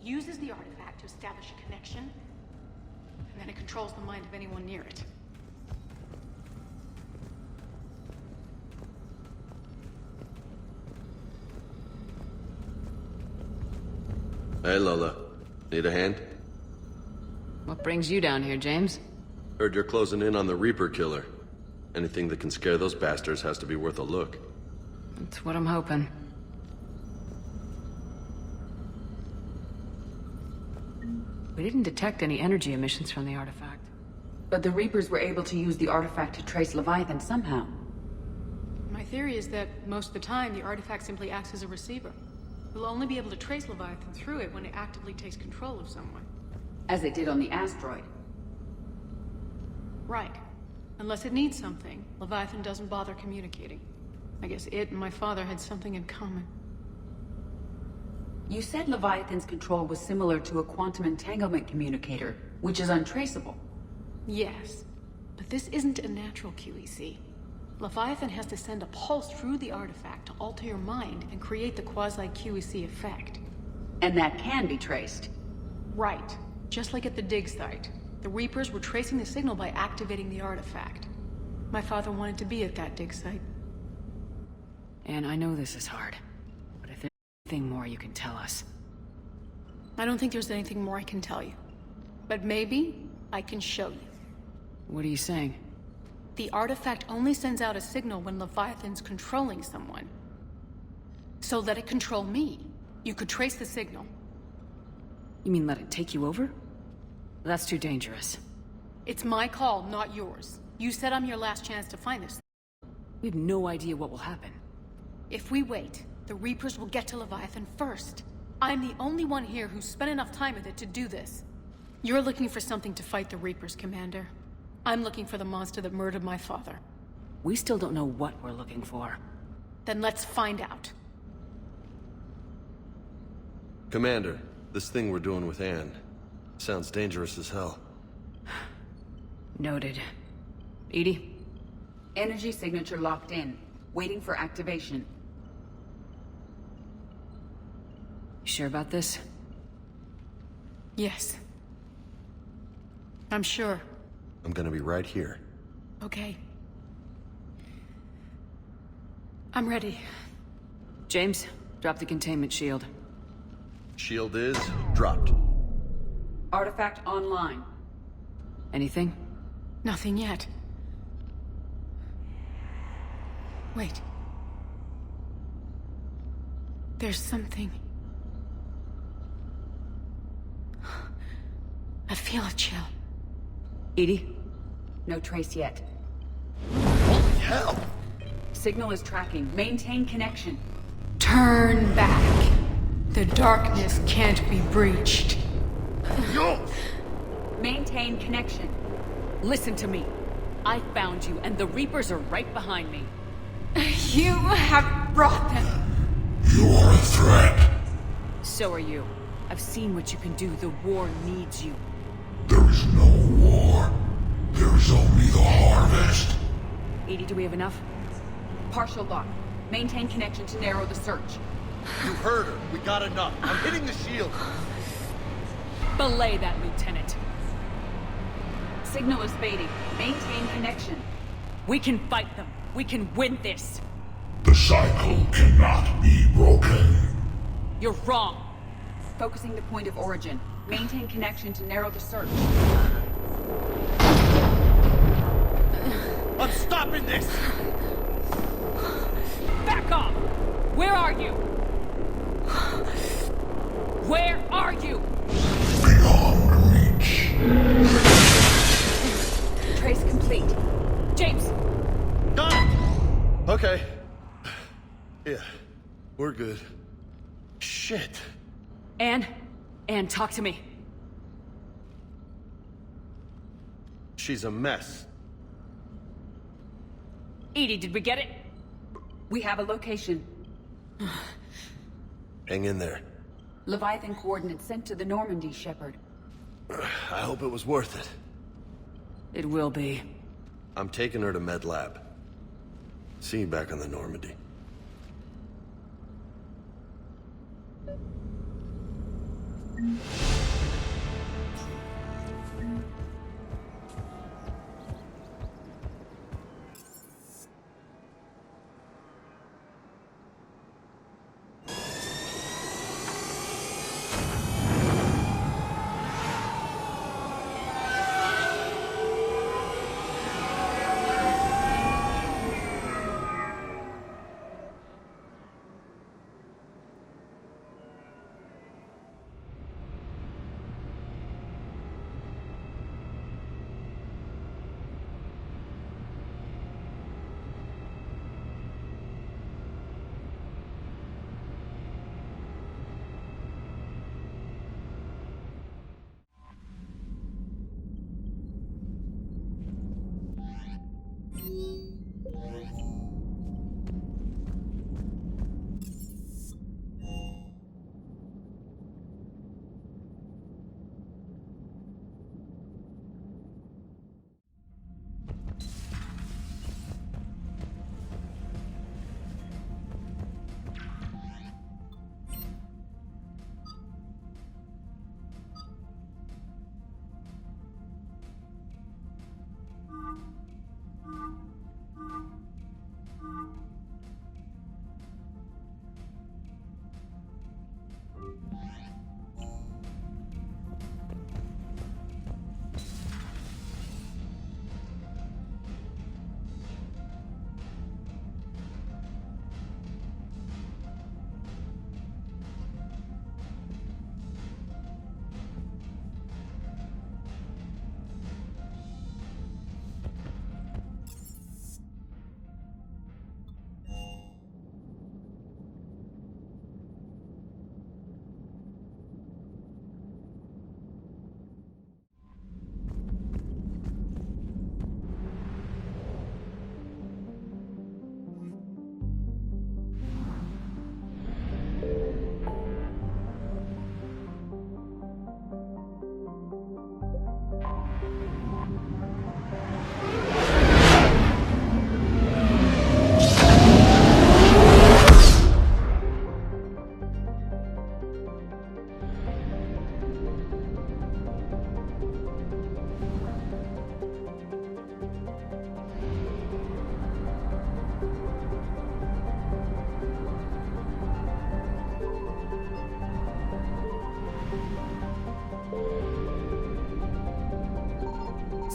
uses the artifact to establish a connection, and then it controls the mind of anyone near it. Hey, Lola. Need a hand? What brings you down here, James? Heard you're closing in on the Reaper killer. Anything that can scare those bastards has to be worth a look. That's what I'm hoping. We didn't detect any energy emissions from the artifact. But the Reapers were able to use the artifact to trace Leviathan somehow. My theory is that most of the time, the artifact simply acts as a receiver. We'll only be able to trace Leviathan through it when it actively takes control of someone. As it did on the asteroid. Right. Unless it needs something, Leviathan doesn't bother communicating. I guess it and my father had something in common. You said Leviathan's control was similar to a quantum entanglement communicator, which is untraceable. Yes, but this isn't a natural QEC. Leviathan has to send a pulse through the artifact to alter your mind and create the quasi-QEC effect. And that can be traced. Right. Just like at the dig site. The Reapers were tracing the signal by activating the artifact. My father wanted to be at that dig site. And I know this is hard, but if there's anything more you can tell us. I don't think there's anything more I can tell you. But maybe I can show you. What are you saying? The artifact only sends out a signal when Leviathan's controlling someone. So let it control me. You could trace the signal. You mean let it take you over? That's too dangerous. It's my call, not yours. You said I'm your last chance to find this. We have no idea what will happen. If we wait, the Reapers will get to Leviathan first. I'm the only one here who's spent enough time with it to do this. You're looking for something to fight the Reapers, Commander. I'm looking for the monster that murdered my father. We still don't know what we're looking for. Then let's find out. Commander, this thing we're doing with Anne sounds dangerous as hell. Noted. EDI? Energy signature locked in, waiting for activation. You sure about this? Yes. I'm sure. I'm gonna be right here. Okay. I'm ready. James, drop the containment shield. Shield is dropped. Artifact online. Anything? Nothing yet. Wait. There's something. I feel a chill. EDI? No trace yet. Holy hell! Signal is tracking. Maintain connection. Turn back. The darkness can't be breached. Yo! Maintain connection. Listen to me. I found you, and the Reapers are right behind me. You have brought them. You are a threat. So are you. I've seen what you can do. The war needs you. There is no war. There is only the harvest. EDI, do we have enough? Partial lock. Maintain connection to narrow the search. You heard her. We got enough. I'm hitting the shield. Belay that, Lieutenant. Signal is fading. Maintain connection. We can fight them. We can win this. The cycle cannot be broken. You're wrong. Focusing the point of origin. Maintain connection to narrow the search. I'm stopping this! Back off! Where are you? Where are you? Beyond reach. Trace complete. James! Got it! Okay. Yeah, we're good. Shit. Anne, talk to me. She's a mess. EDI, did we get it? We have a location. Hang in there. Leviathan coordinates sent to the Normandy, Shepard. I hope it was worth it. It will be. I'm taking her to Med Lab. See you back on the Normandy.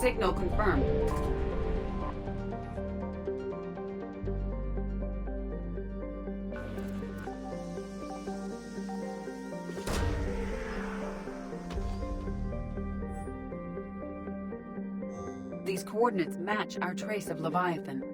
Signal confirmed. These coordinates match our trace of Leviathan.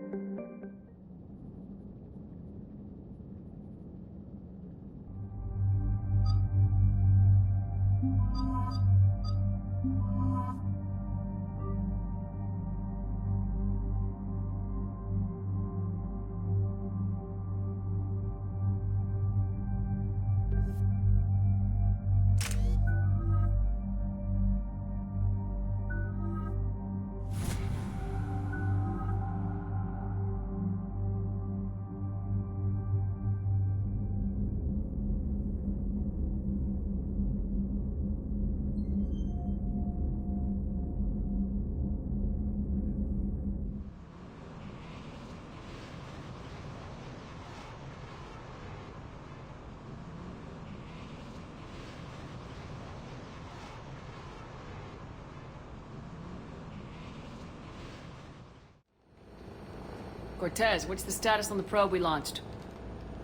Cortez, what's the status on the probe we launched?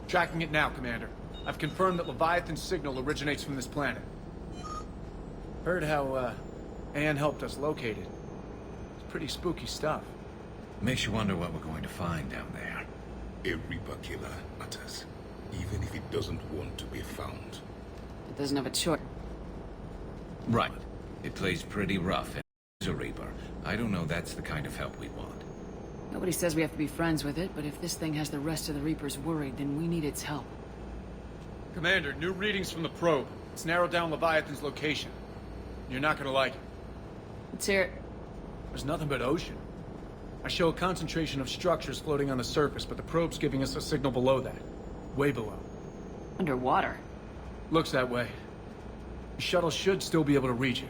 Tracking it now, Commander. I've confirmed that Leviathan's signal originates from this planet. Heard how, Anne helped us locate it. It's pretty spooky stuff. Makes you wonder what we're going to find down there. A Reaper killer utters, even if it doesn't want to be found. It doesn't have a choice. Right. It plays pretty rough and is a Reaper. I don't know that's the kind of help we want. Nobody says we have to be friends with it, but if this thing has the rest of the Reapers worried, then we need its help. Commander, new readings from the probe. It's narrowed down Leviathan's location. You're not gonna like it. Let's hear it. There's nothing but ocean. I show a concentration of structures floating on the surface, but the probe's giving us a signal below that. Way below. Underwater. Looks that way. The shuttle should still be able to reach it.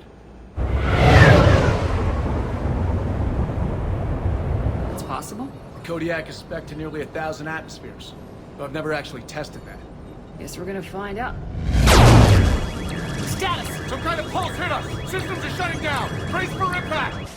It's possible? Kodiak is spec'd to nearly 1,000 atmospheres, but I've never actually tested that. Guess we're gonna find out. Status! Some kind of pulse hit us! Systems are shutting down! Brace for impact!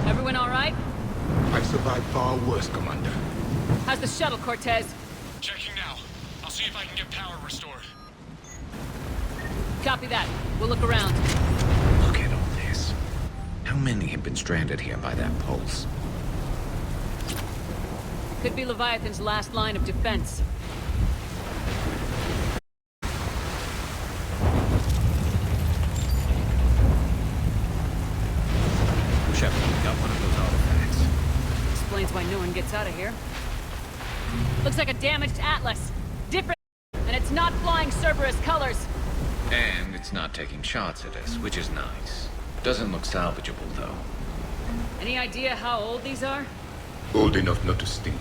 Everyone all right? I've survived far worse, Commander. How's the shuttle, Cortez? Checking now. I'll see if I can get power restored. Copy that. We'll look around. Look at all this. How many have been stranded here by that pulse? Could be Leviathan's last line of defense. Shepard, we got one of those artifacts. Explains why no one gets out of here. Looks like a damaged Atlas. Different, and it's not flying Cerberus colors. And it's not taking shots at us, which is nice. Doesn't look salvageable, though. Any idea how old these are? Old enough not to stink.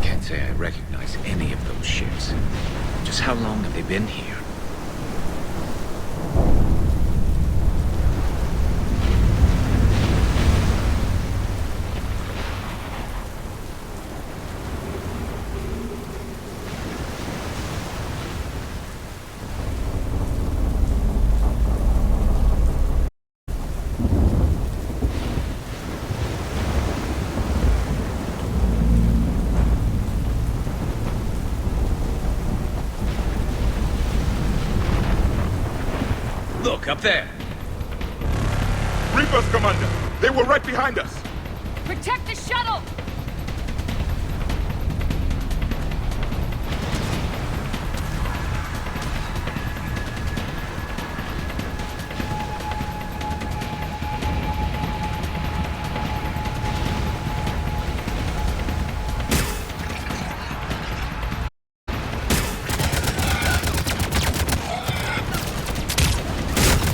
Can't say I recognize any of those ships. Just how long have they been here? Look, up there! Reapers, Commander! They were right behind us! Protect the shuttle!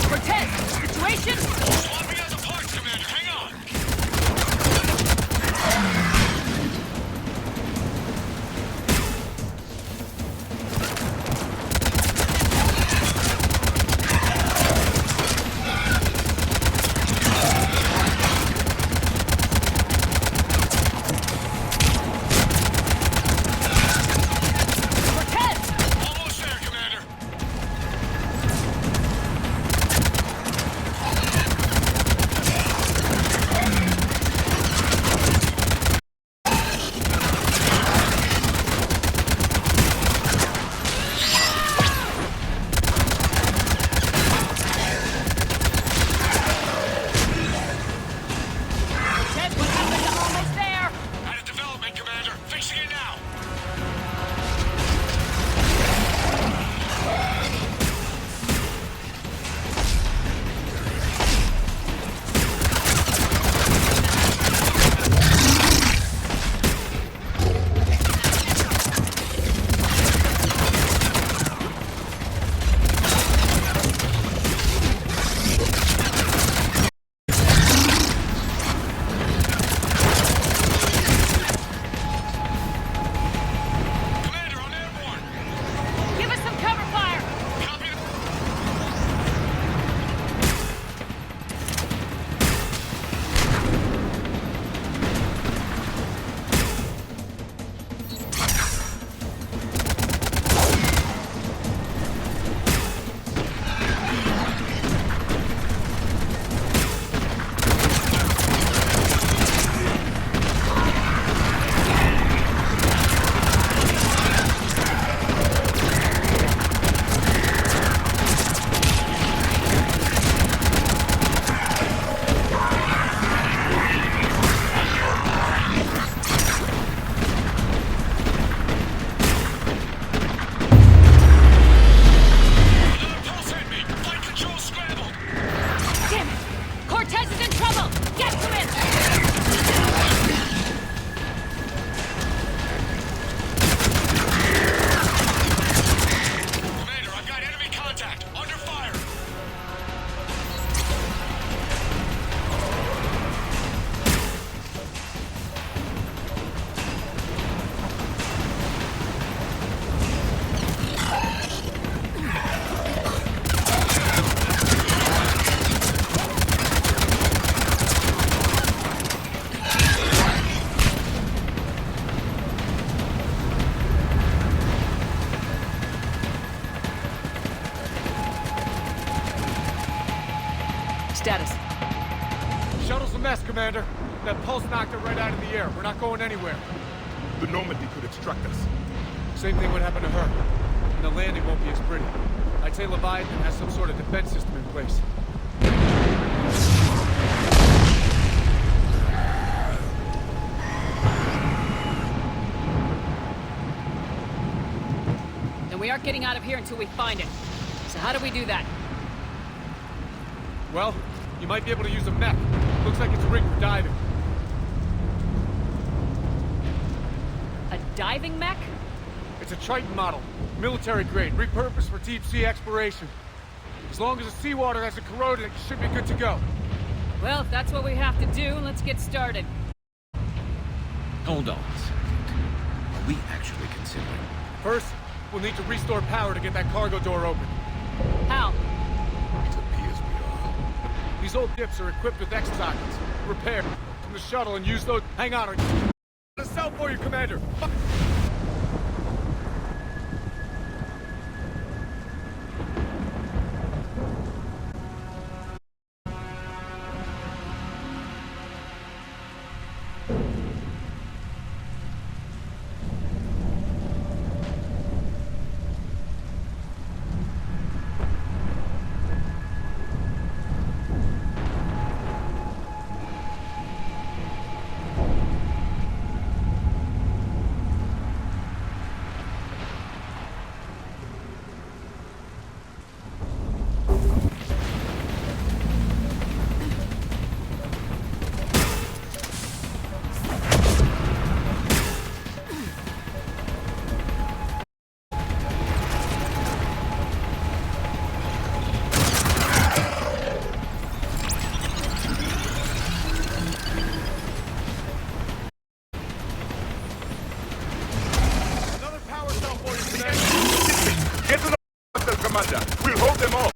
Cortez, situation? Swapping out the parts, Commander. Hang on. contact. Under fire. Status. Shuttle's a mess, Commander. That pulse knocked it right out of the air. We're not going anywhere. The Normandy could extract us. Same thing would happen to her. And the landing won't be as pretty. I'd say Leviathan has some sort of defense system in place. Then we aren't getting out of here until we find it. So how do we do that? Well, you might be able to use a mech. Looks like it's rigged for diving. A diving mech? It's a Triton model. Military grade, repurposed for deep sea exploration. As long as the seawater hasn't corroded, it should be good to go. Well, if that's what we have to do, let's get started. Hold on a second. Are we actually considering? First, we'll need to restore power to get that cargo door open. How? It appears we are. These old dips are equipped with X-sockets. Repair from the shuttle and use those... Hang on, I'll get a cell for you, Commander. Get to the Commander. We'll hold them off.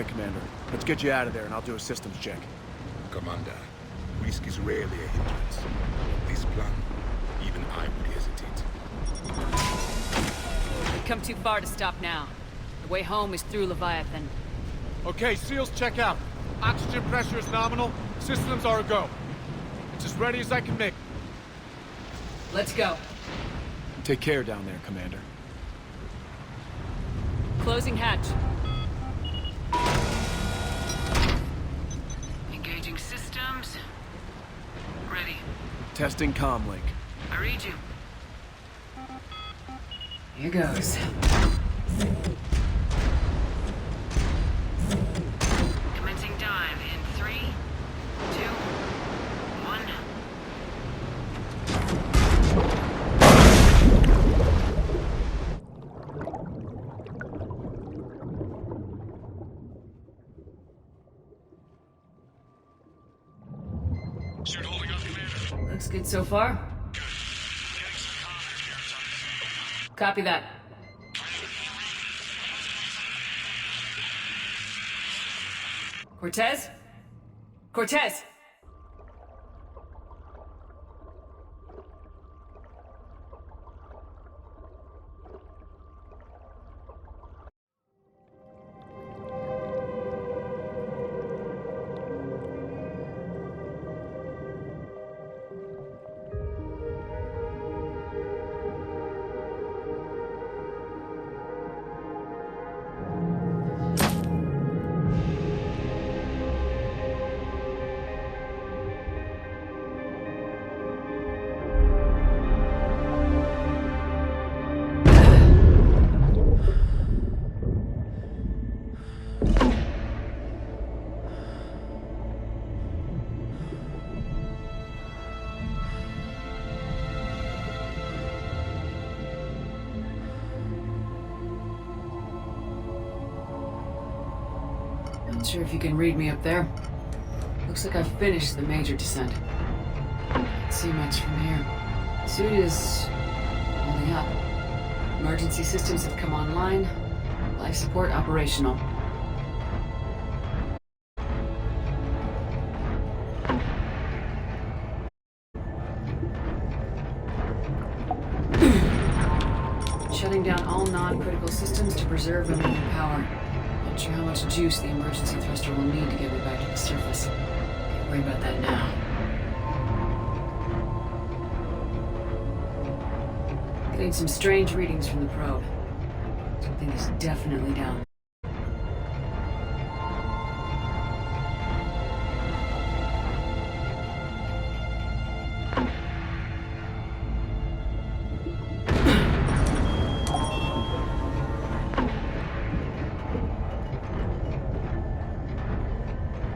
right, Commander. Let's get you out of there and I'll do a systems check. Commander, risk is rarely a hindrance. This plan, even I would hesitate. We've come too far to stop now. The way home is through Leviathan. Okay, SEALs check out. Oxygen pressure is nominal. Systems are a go. It's as ready as I can make. Let's go. Take care down there, Commander. Closing hatch. Engaging systems. Ready. Testing comlink. I read you. Here goes. Commencing dive in 3, 2, 1. Suit holding up, Commander. Looks good so far. Good. Getting some combat here. Copy that. Cortez? Cortez! Not sure if you can read me up there. Looks like I've finished the major descent. Can't see much from here. Suit is holding up. Emergency systems have come online. Life support operational. Shutting down all non-critical systems to preserve remaining power. Not sure how much juice the emergency thruster will need to get me back to the surface. Can't worry about that now. Getting some strange readings from the probe. Something is definitely down.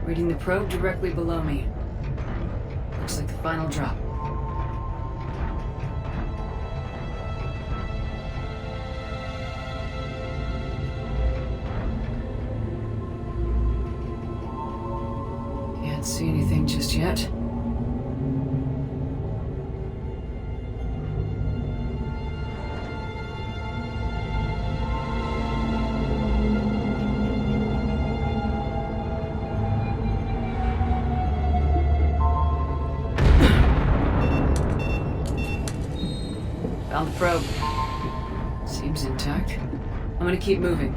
Reading the probe directly below me. Looks like the final drop. Can't see anything just yet. Found the probe. Seems intact. I'm gonna keep moving.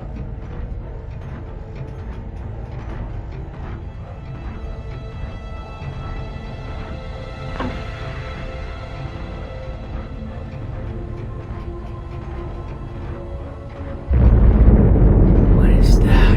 What is that?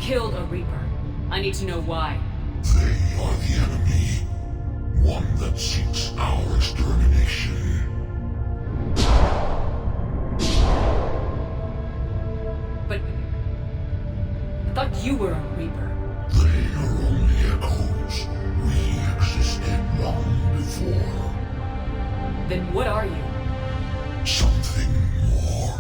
killed a Reaper. I need to know why. They are the enemy. One that seeks our extermination. But... I thought you were a Reaper. They are only echoes. We existed long before. Then what are you? Something more.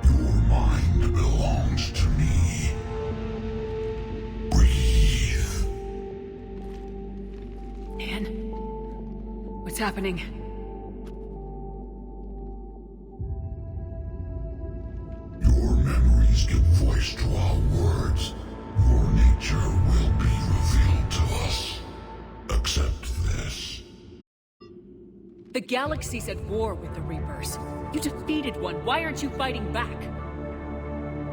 Your mind belongs to me. Breathe. Anne? What's happening? Your memories give voice to our words. Your nature will be revealed to us. Accept this. The galaxy's at war with the Reapers. You defeated one. Why aren't you fighting back?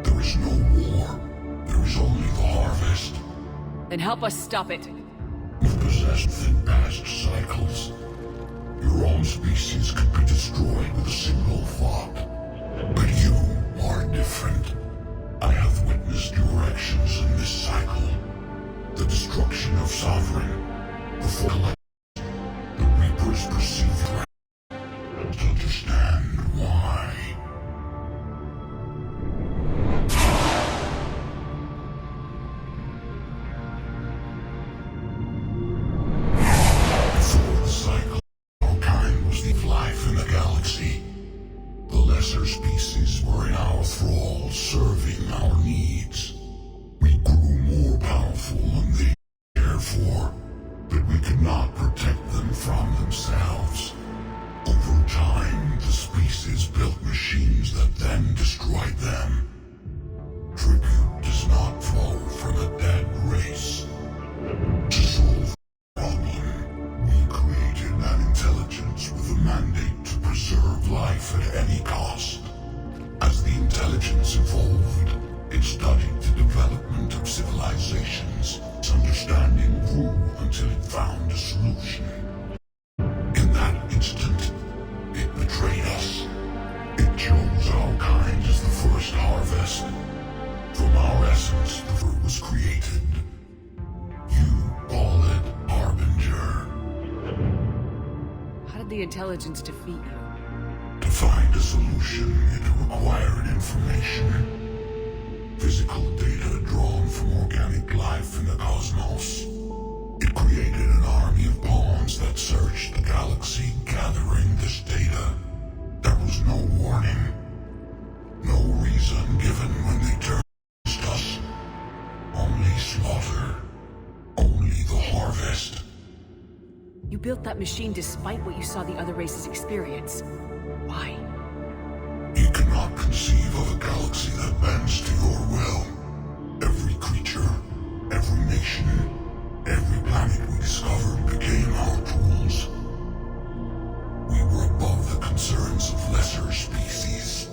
There is no war. There is only the harvest. Then help us stop it. We possess within past cycles. Your own species could be destroyed with a single thought. But you are different. I have witnessed your actions in this cycle. The destruction of Sovereign. The fall. The Reapers perceive threat. To understand why. Before the cycle, our kind was the life in the galaxy. The lesser species were in our thrall, serving our needs. We grew more powerful than they cared for, but we could not protect them from themselves. Over time, the species built machines that then destroyed them. Tribute does not flow from a dead race. To solve the problem, we created an intelligence with a mandate to preserve life at any cost. As the intelligence evolved, it studied the development of civilizations. Its understanding grew until it found a solution. In that instant, it betrayed us. It chose our kind as the first harvest. From our essence, the fruit was created. You call it Harbinger. How did the intelligence defeat you? To find a solution, it required information. Physical data drawn from organic life in the cosmos. It created an army of pawns that searched the galaxy, gathering this data. There was no warning. No reason given when they turned against us. Only slaughter. Only the harvest. You built that machine despite what you saw the other races experience. Why? You cannot conceive of a galaxy that bends to your will. Every creature, every nation, every planet we discovered became our tools. We were above the concerns of lesser species.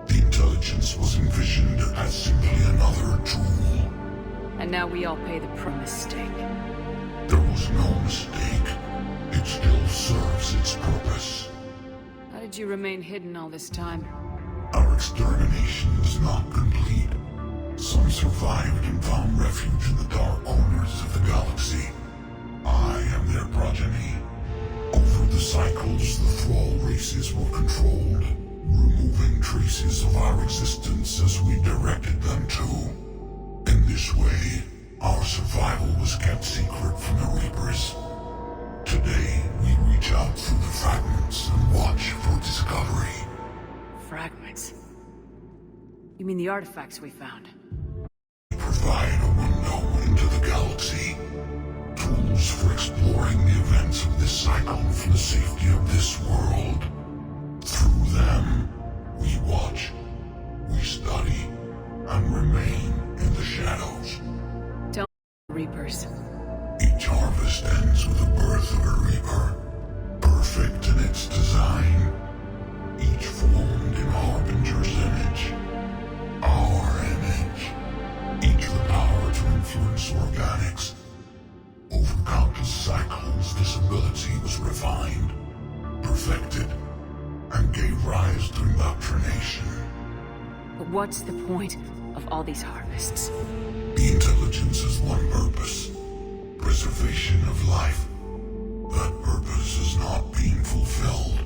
The intelligence was envisioned as simply another tool. And now we all pay the mistake. There was no mistake. It still serves its purpose. How did you remain hidden all this time? Our extermination is not complete. Some survived and found refuge in the dark corners of the galaxy. I am their progeny. Over the cycles, the Thrall races were controlled, removing traces of our existence as we directed them to. In this way, our survival was kept secret from the Reapers. Today, we reach out through the fragments and watch for discovery. Fragments? You mean the artifacts we found? We provide a window into the galaxy. Tools for exploring the events of this cycle from the safety of this world. Through them, we watch, we study, and remain in the shadows. Tell me, Reapers. Each harvest ends with the birth of a Reaper, perfect in its design, each formed in Harbinger's image, our image, each the power to influence organics. Over countless cycles, this ability was refined, perfected and gave rise to indoctrination. But what's the point of all these harvests? The intelligence has one purpose: preservation of life. That purpose is not being fulfilled.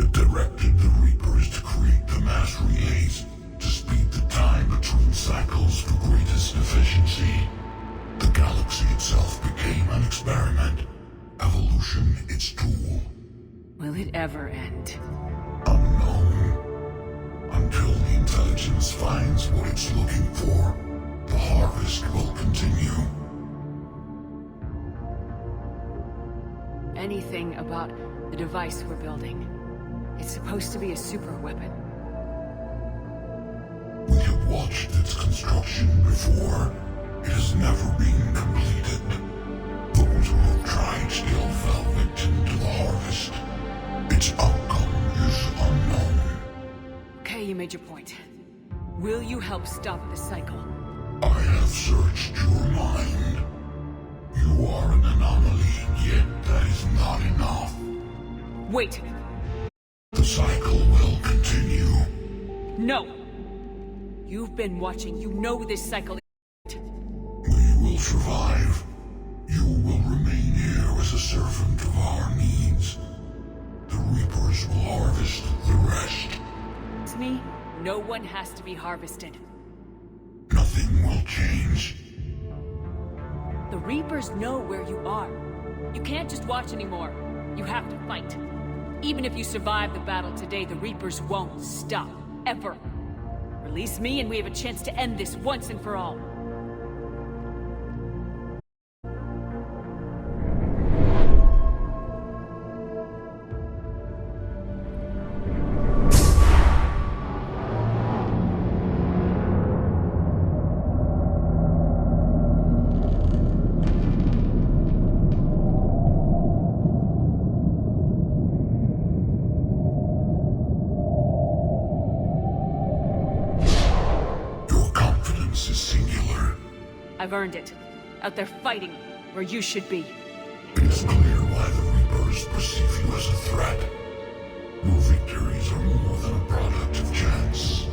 It directed the Reapers to create the mass relays to speed the time between cycles for greatest efficiency. The galaxy itself became an experiment. Evolution its tool. Will it ever end? Unknown. Until the intelligence finds what it's looking for, the harvest will continue. Anything about the device we're building? It's supposed to be a super weapon. We have watched its construction before. It has never been completed. Those who have tried still fell victim to the harvest. Its outcome is unknown. Okay, you made your point. Will you help stop the cycle? I have searched your mind. You are an anomaly, yet that is not enough. Wait! The cycle will continue. No! You've been watching. You know this cycle. We will survive. You will remain here as a servant of our needs. The Reapers will harvest the rest. It's me. No one has to be harvested. Nothing will change. The Reapers know where you are. You can't just watch anymore. You have to fight. Even if you survive the battle today, the Reapers won't stop. Ever. Release me and we have a chance to end this once and for all. I've earned it. Out there fighting, where you should be. It's clear why the Reapers perceive you as a threat. Your victories are more than a product of chance.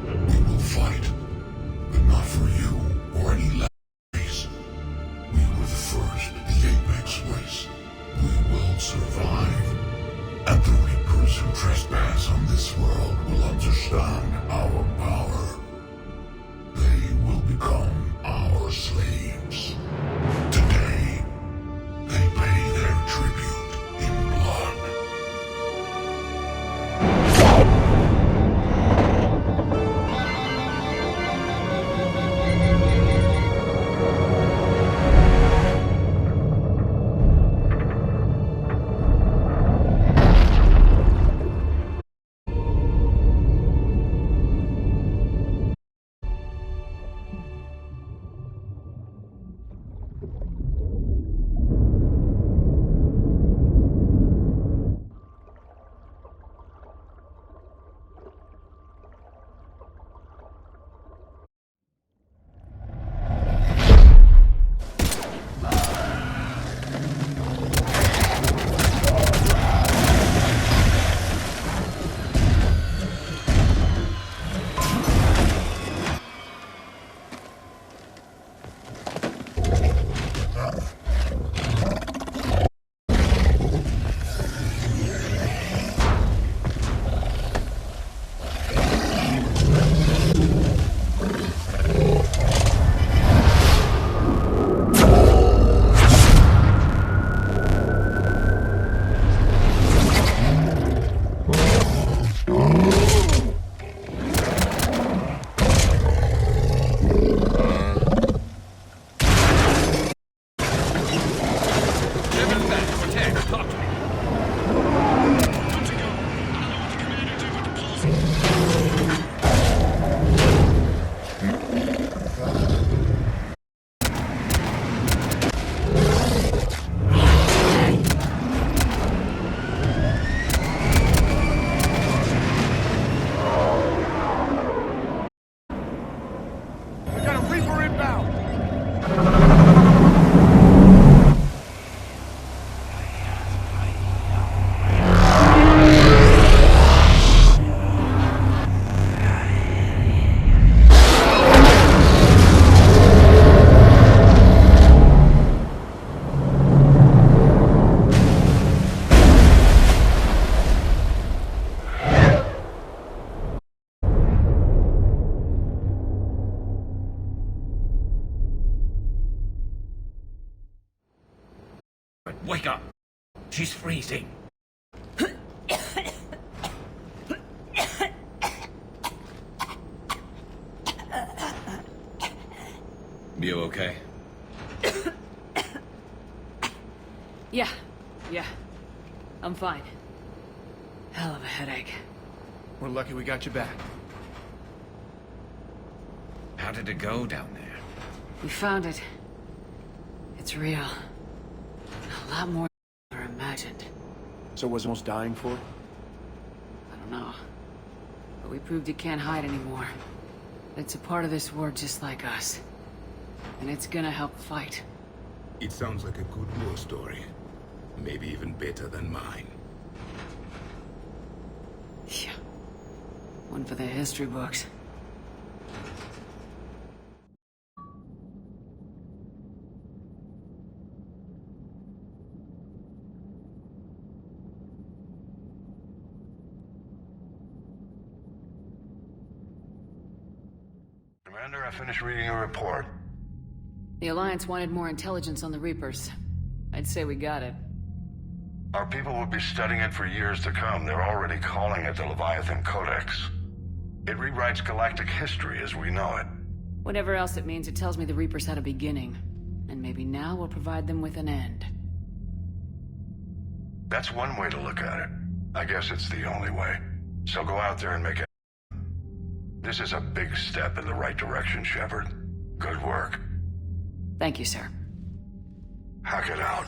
We will fight, but not for you or any less race. We were the first, the Apex race. We will survive. And the Reapers who trespass on this world will understand our power. They will become our slaves. Today, they pay their tribute in blood. Wake up! She's freezing. You okay? Yeah. I'm fine. Hell of a headache. We're lucky we got you back. How did it go down there? We found it. It's real. A lot more than I ever imagined. So was almost dying for? I don't know. But we proved it can't hide anymore. It's a part of this war just like us. And it's gonna help fight. It sounds like a good war story. Maybe even better than mine. Yeah. One for the history books. Commander, I finished reading your report. The Alliance wanted more intelligence on the Reapers. I'd say we got it. Our people will be studying it for years to come. They're already calling it the Leviathan Codex. It rewrites galactic history as we know it. Whatever else it means, it tells me the Reapers had a beginning. And maybe now we'll provide them with an end. That's one way to look at it. I guess it's the only way. So go out there and make it. This is a big step in the right direction, Shepard. Good work. Thank you, sir. Hack it out.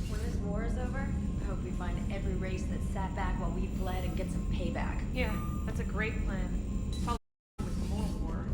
When this war is over, I hope we find every race that sat back while we fled and get some payback. Yeah, that's a great plan. Probably with more war.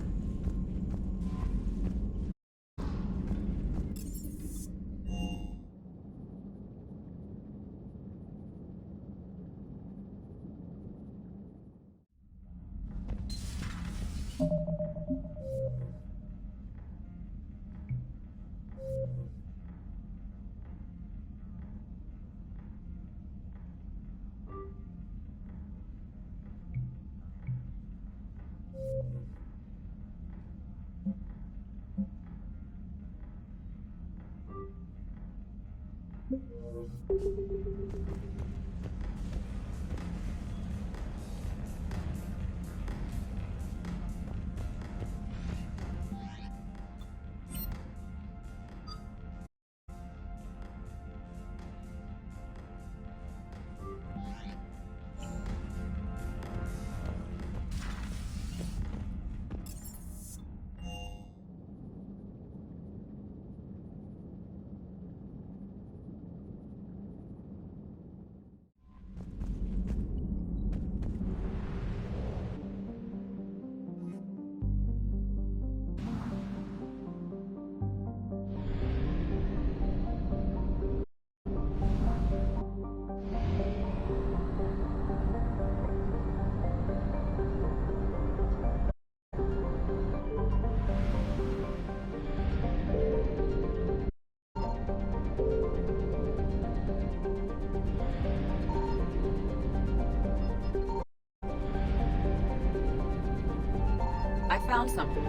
I found something.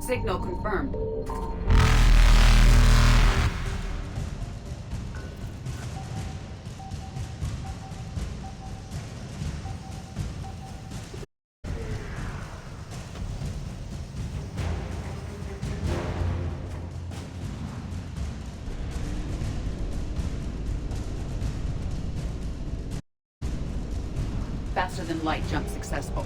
Signal confirmed. faster than light jump successful.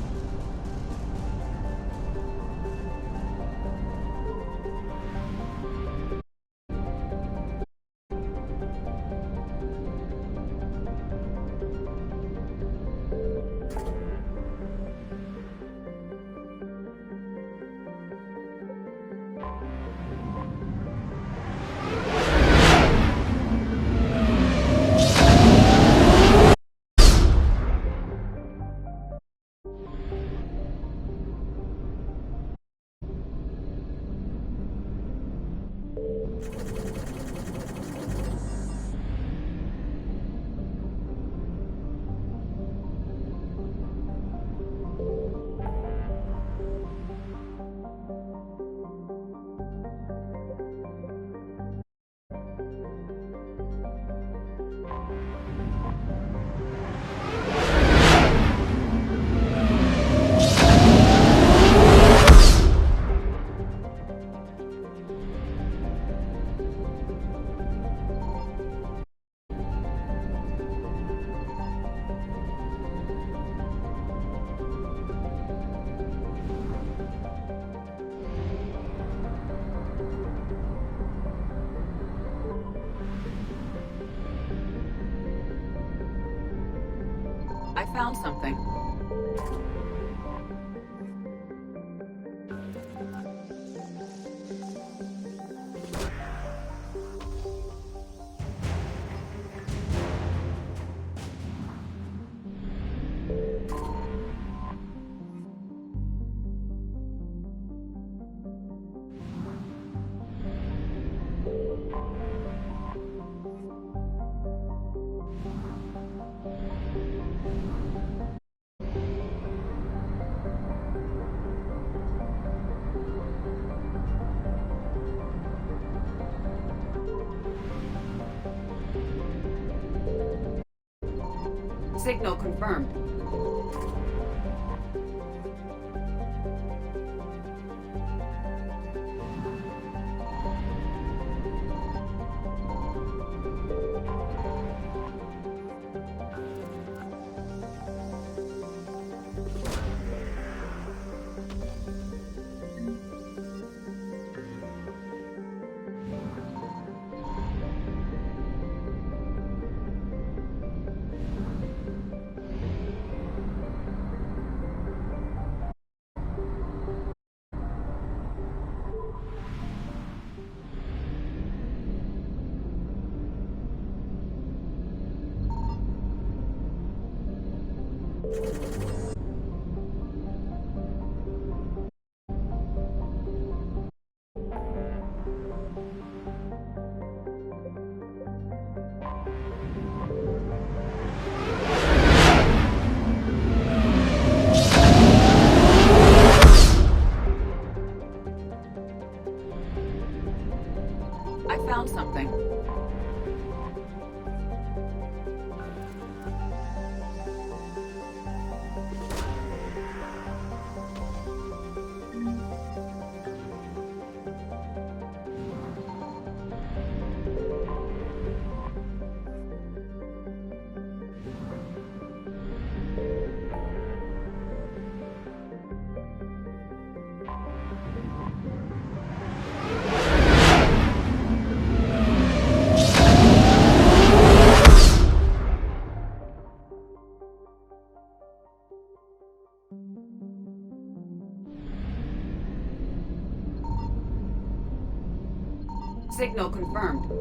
I found something. Signal confirmed. I found something. Signal confirmed.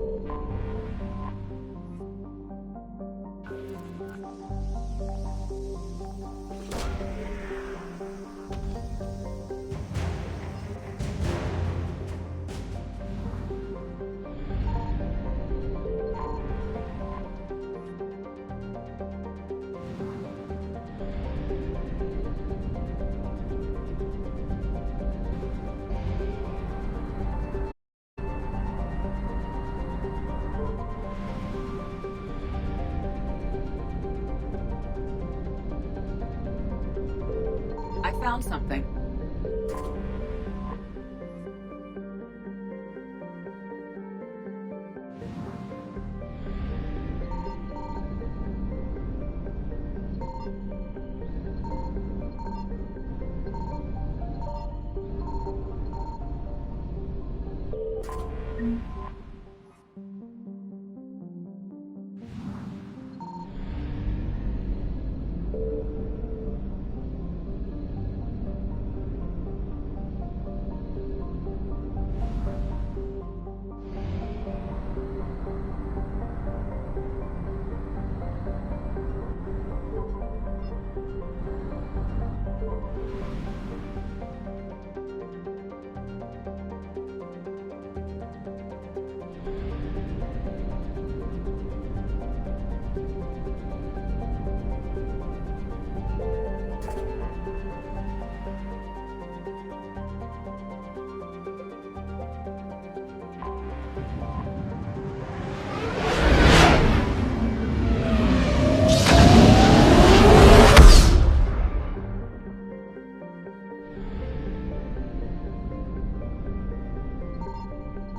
I found something.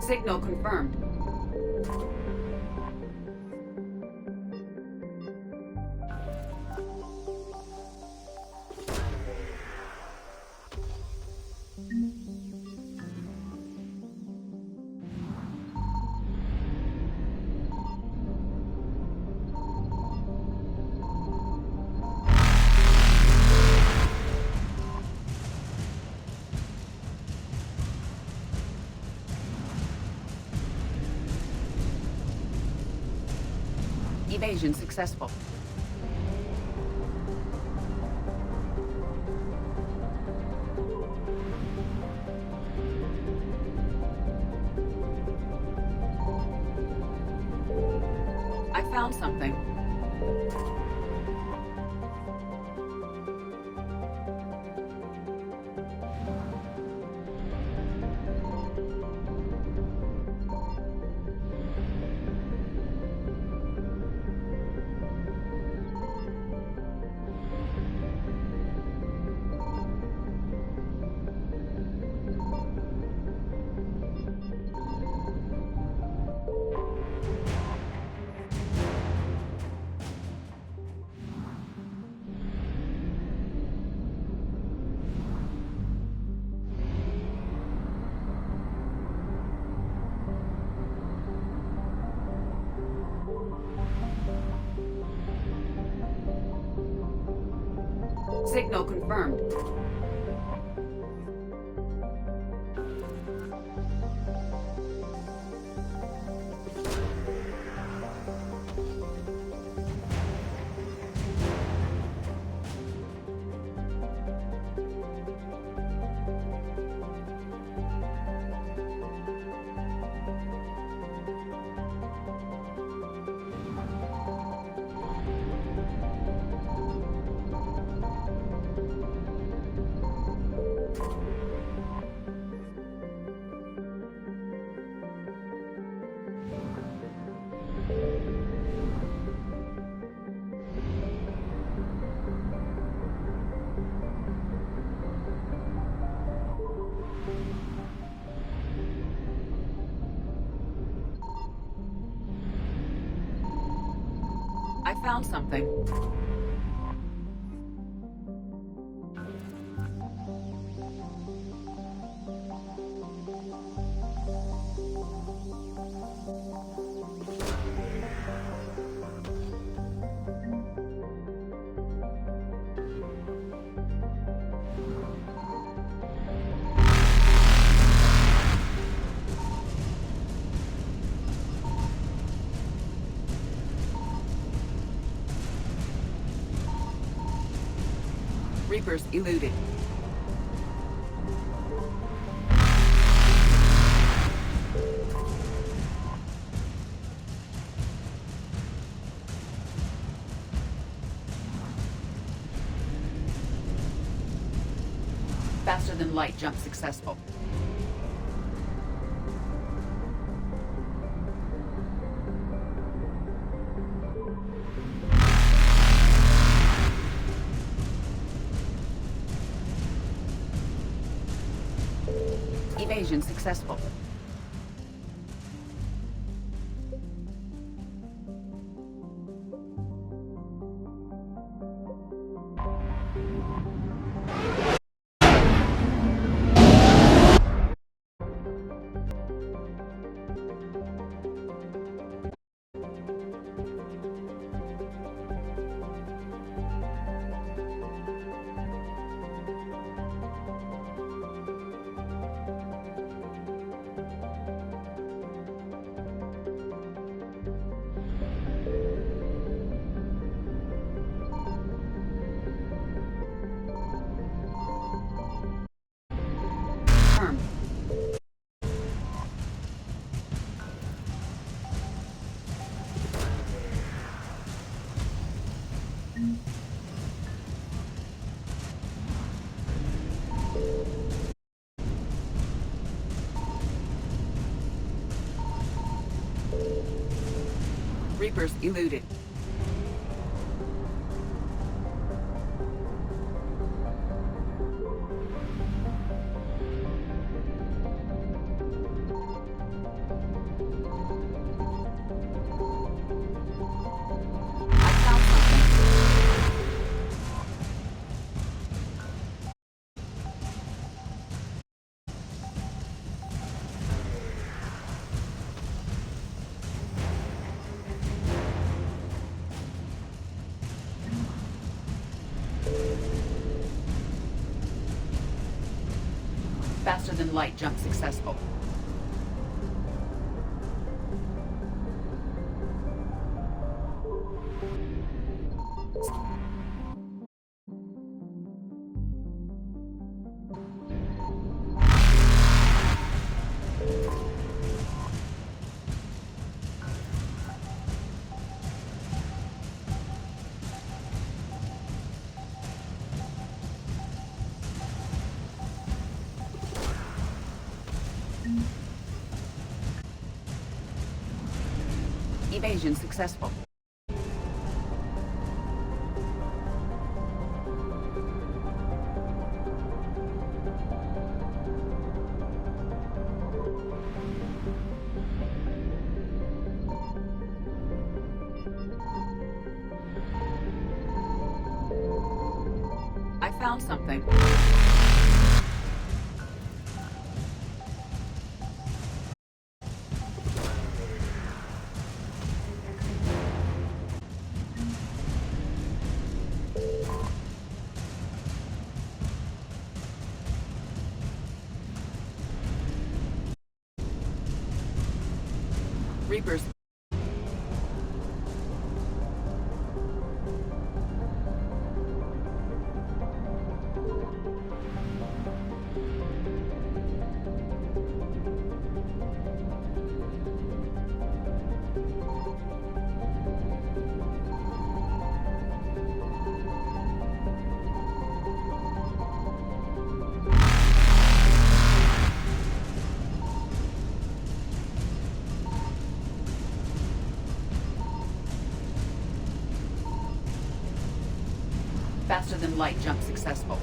Signal confirmed. Evasion successful. I found something. Signal confirmed. I found something. Reapers eluded. Faster than light jump successful. Evasion successful. Reapers eluded. I found something. Faster than light jump successful. Evasion successful. I found something. Reapers. Faster than light jump successful.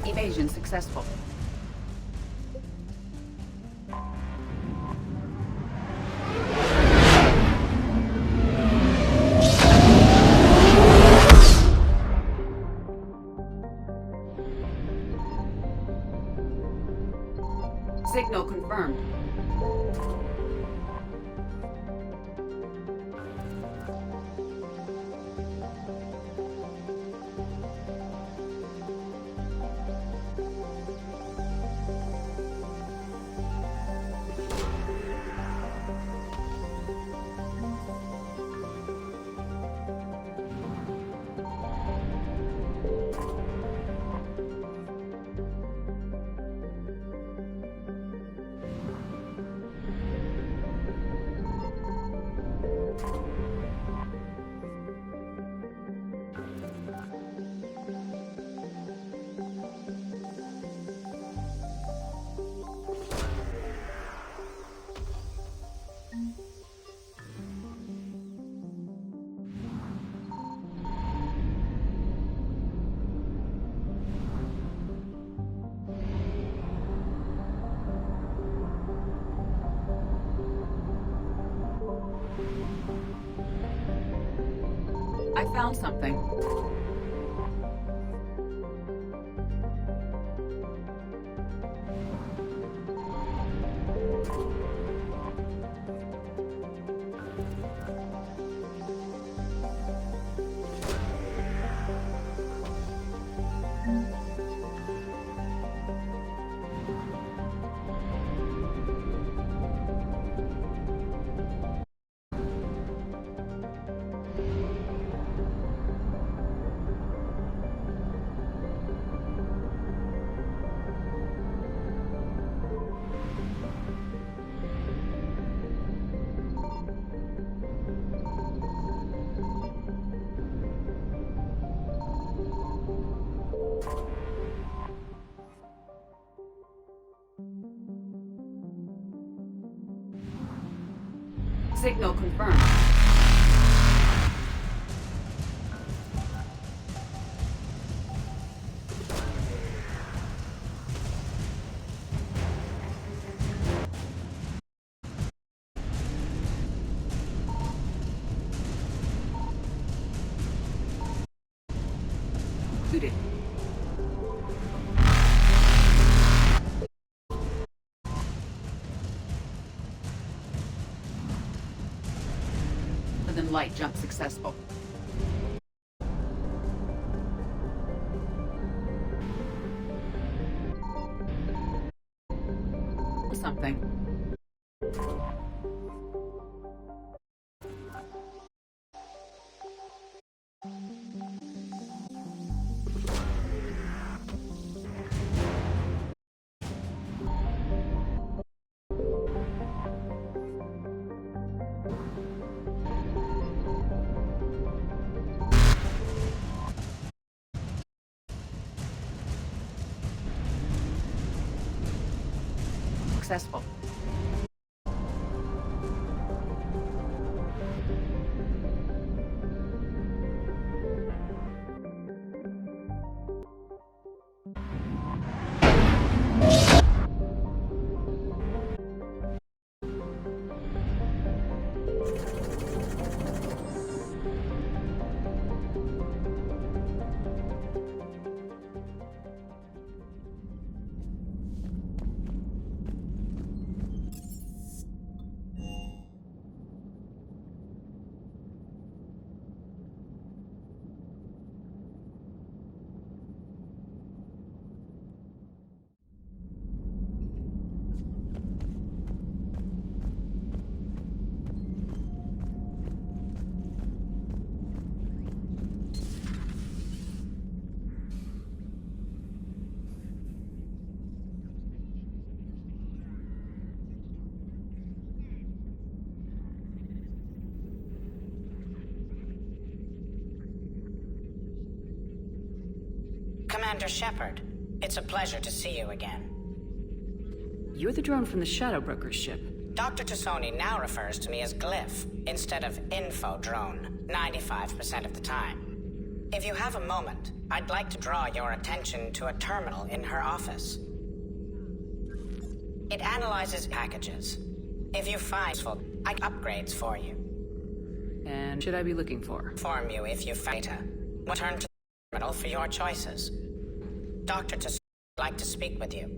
Evasion successful. Signal confirmed. I found something. Signal confirmed. Booted. Rhythm light jump successful. Something. Successful. Commander Shepard, it's a pleasure to see you again. You're the drone from the Shadow Broker's ship. Dr. Tassoni now refers to me as Glyph instead of Info Drone, 95% of the time. If you have a moment, I'd like to draw your attention to a terminal in her office. It analyzes packages. If you find useful, I upgrades for you. And should I be looking for? Inform you if you find data. Return to the terminal for your choices. Dr. Tassoni would like to speak with you.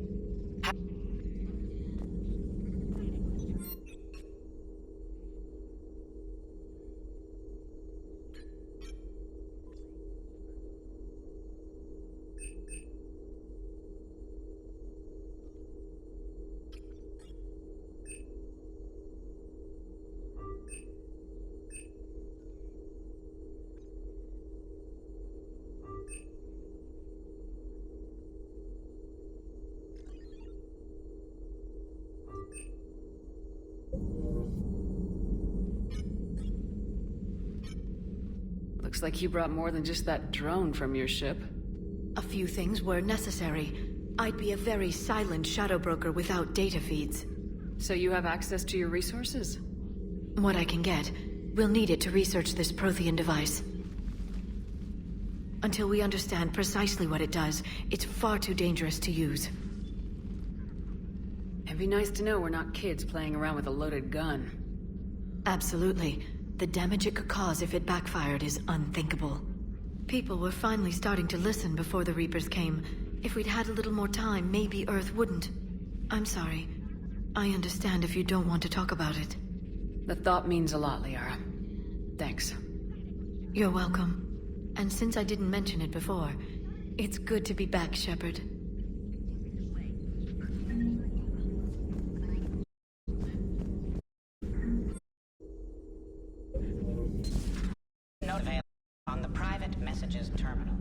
Looks like you brought more than just that drone from your ship. A few things were necessary. I'd be a very silent shadow broker without data feeds. So you have access to your resources? What I can get. We'll need it to research this Prothean device. Until we understand precisely what it does, it's far too dangerous to use. It'd be nice to know we're not kids playing around with a loaded gun. Absolutely. The damage it could cause if it backfired is unthinkable. People were finally starting to listen before the Reapers came. If we'd had a little more time, maybe Earth wouldn't. I'm sorry. I understand if you don't want to talk about it. The thought means a lot, Liara. Thanks. You're welcome. And since I didn't mention it before, it's good to be back, Shepard. Note available on the private messages terminal.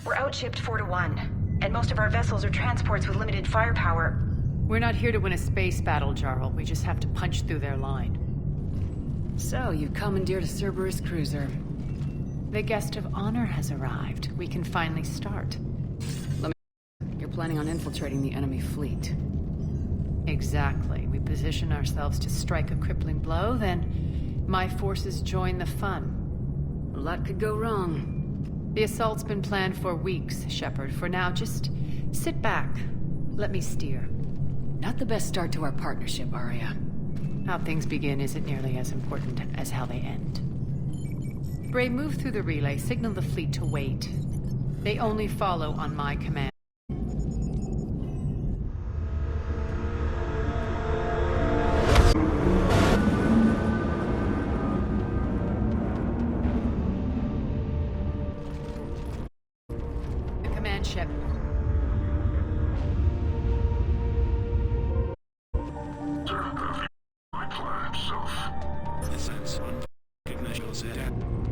We're outshipped 4-1, and most of our vessels are transports with limited firepower. We're not here to win a space battle, Jarl. We just have to punch through their line. So, you commandeered a Cerberus cruiser. The guest of honor has arrived. We can finally start. You're planning on infiltrating the enemy fleet. Exactly. We position ourselves to strike a crippling blow, then my forces join the fun. A lot could go wrong. The assault's been planned for weeks, Shepard. For now, just sit back. Let me steer. Not the best start to our partnership, Arya. How things begin isn't nearly as important as how they end. Bray, move through the relay. Signal the fleet to wait. They only follow on my command. The command ship.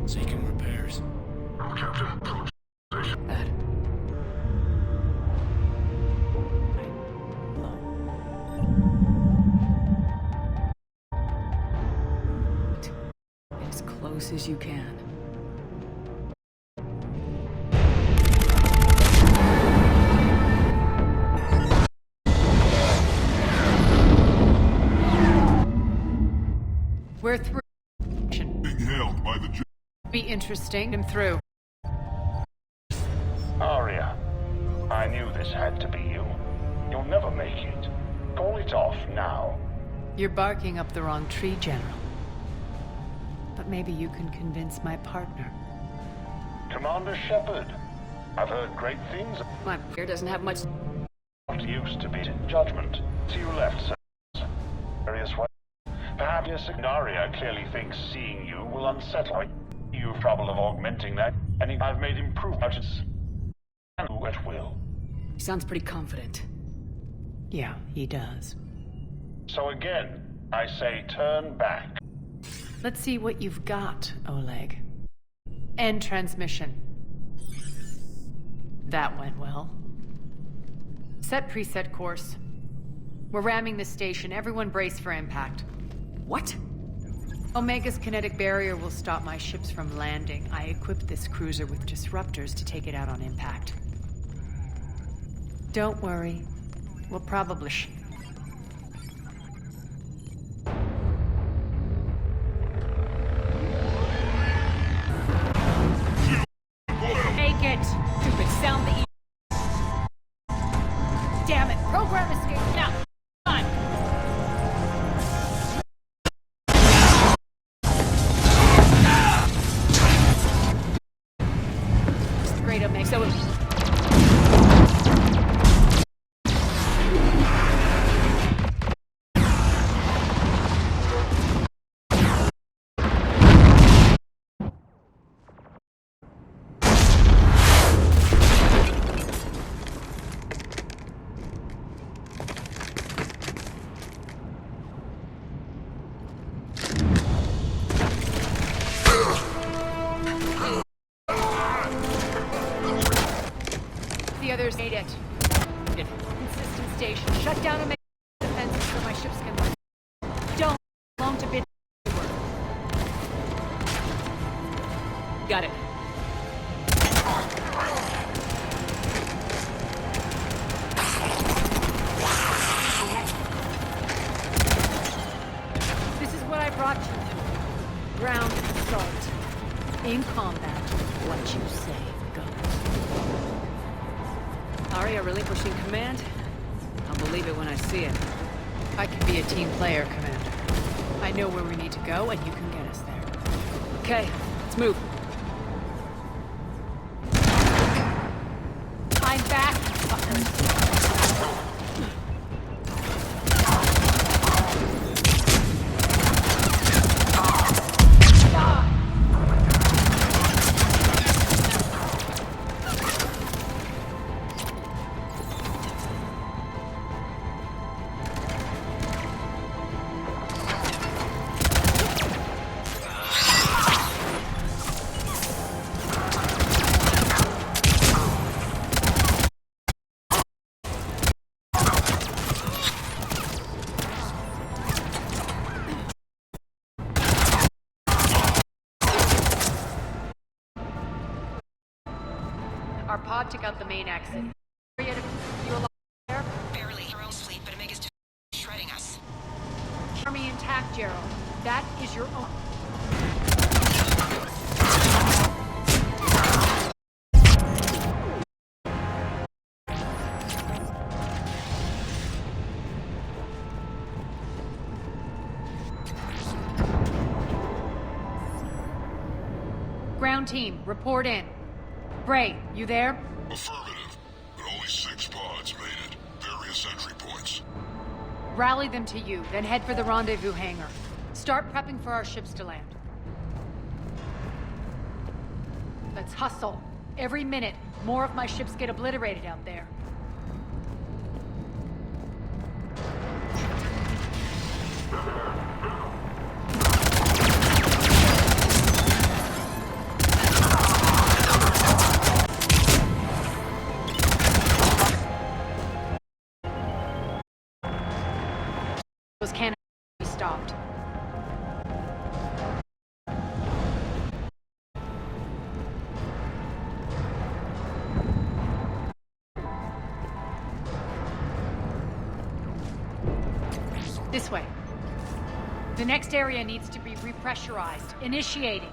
Seeking repairs. Captain, Bad. As close as you can. We're through. being hailed by the Be interesting and through. Arya, I knew this had to be you. You'll never make it. Call it off now. You're barking up the wrong tree, General. But maybe you can convince my partner. Commander Shepard, I've heard great things. My bear doesn't have much. What used to be in judgment. So you left, sir. Various ways. Perhaps your Arya clearly thinks seeing you will unsettle you. Trouble of augmenting that, and I've made improvements. And at will. He sounds pretty confident. Yeah, he does. So again, I say turn back. Let's see what you've got, Oleg. End transmission. That went well. Set preset course. We're ramming the station. Everyone brace for impact. What? Omega's kinetic barrier will stop my ships from landing. I equipped this cruiser with disruptors to take it out on impact. Don't worry. We'll probably... Take it! Stupid, sound the... Damn it! Program escape now! Come on! Great, Omega. So... The others made it. Consistent station. Shut down Omega defenses so my ships can run. Don't long to bid. Got it. This is what I brought you. Ground assault. In combat, what you say goes. Arya relinquishing command? I'll believe it when I see it. I can be a team player, Commander. I know where we need to go, and you can get us there. Okay, let's move. I'm back, fuckers. Our pod took out the main exit. You alive there? Barely. Our own fleet, but Omega's just shredding us. Army intact, Gerald. That is your own. Ground team, report in. Bray, you there? Affirmative, but only 6 pods made it. Various entry points. Rally them to you, then head for the rendezvous hangar. Start prepping for our ships to land. Let's hustle. Every minute, more of my ships get obliterated out there. Those cannons be stopped. This way. The next area needs to be repressurized. Initiating.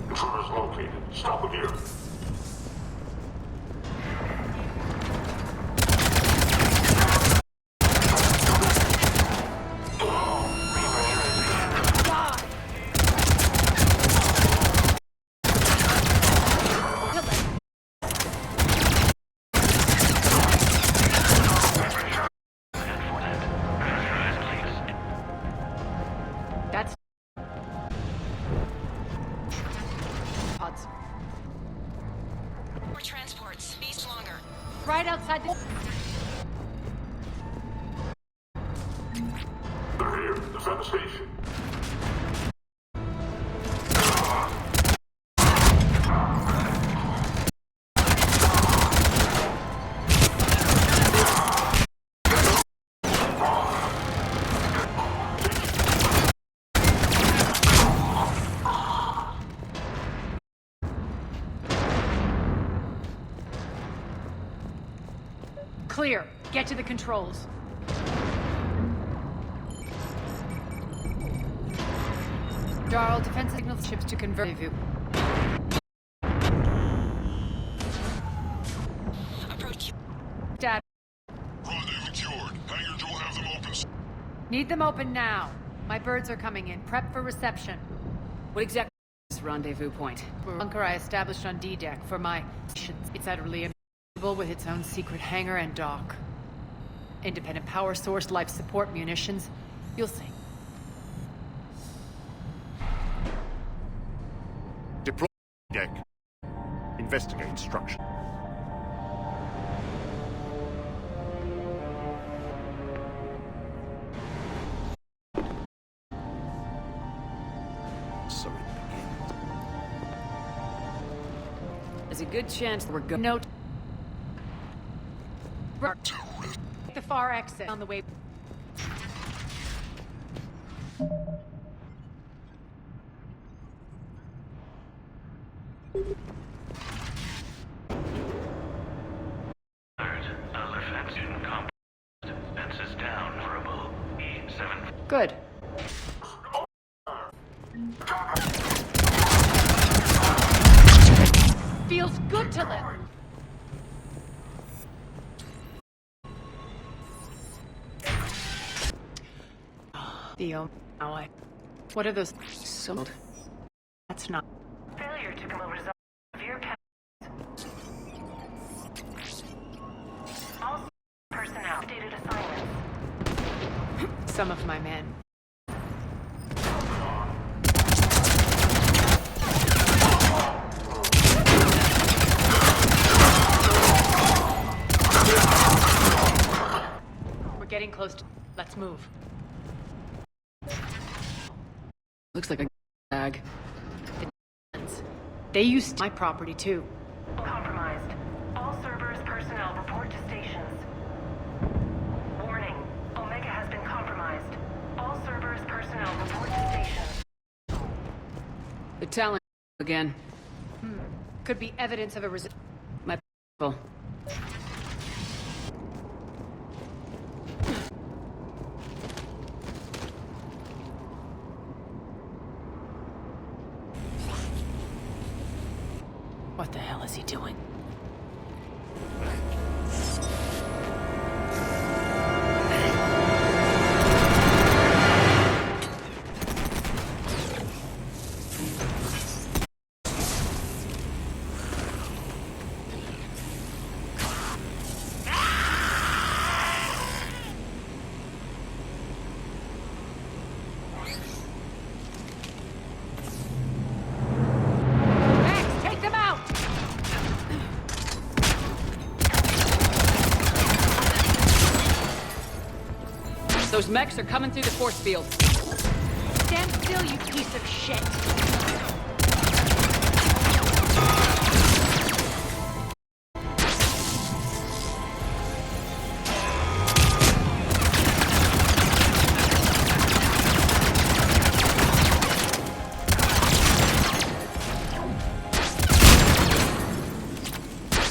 Intruders located. Stop them here. That's pods. More transports. Beast longer. Right outside the... They're here. Defend the station. Clear. Get to the controls. Darl, defense signals ships to convert view. Approach. Dad. Rendezvous secured. Hangar don't have them open. Need them open now. My birds are coming in. Prep for reception. What exactly is this rendezvous point? Bunker I established on D-Deck for my... It's utterly impossible with its own secret hangar and dock. Independent power source, life support, munitions. You'll see. Deploy deck. Investigate instruction. So it begins. There's a good chance we're going. Note. The far exit on the way. Fences down, verbal E7. Good. Feels good to live. Theo, what are those sold? That's not. Failure to come over to severe all personnel updated assignments. Some of my men. We're getting close to... Let's move. Looks like a bag. They used my property too. Compromised. All servers, personnel, report to stations. Warning. Omega has been compromised. All servers, personnel, report to stations. The talent again. Could be evidence of a My people. What the hell is he doing? Those mechs are coming through the force field. Stand still, you piece of shit!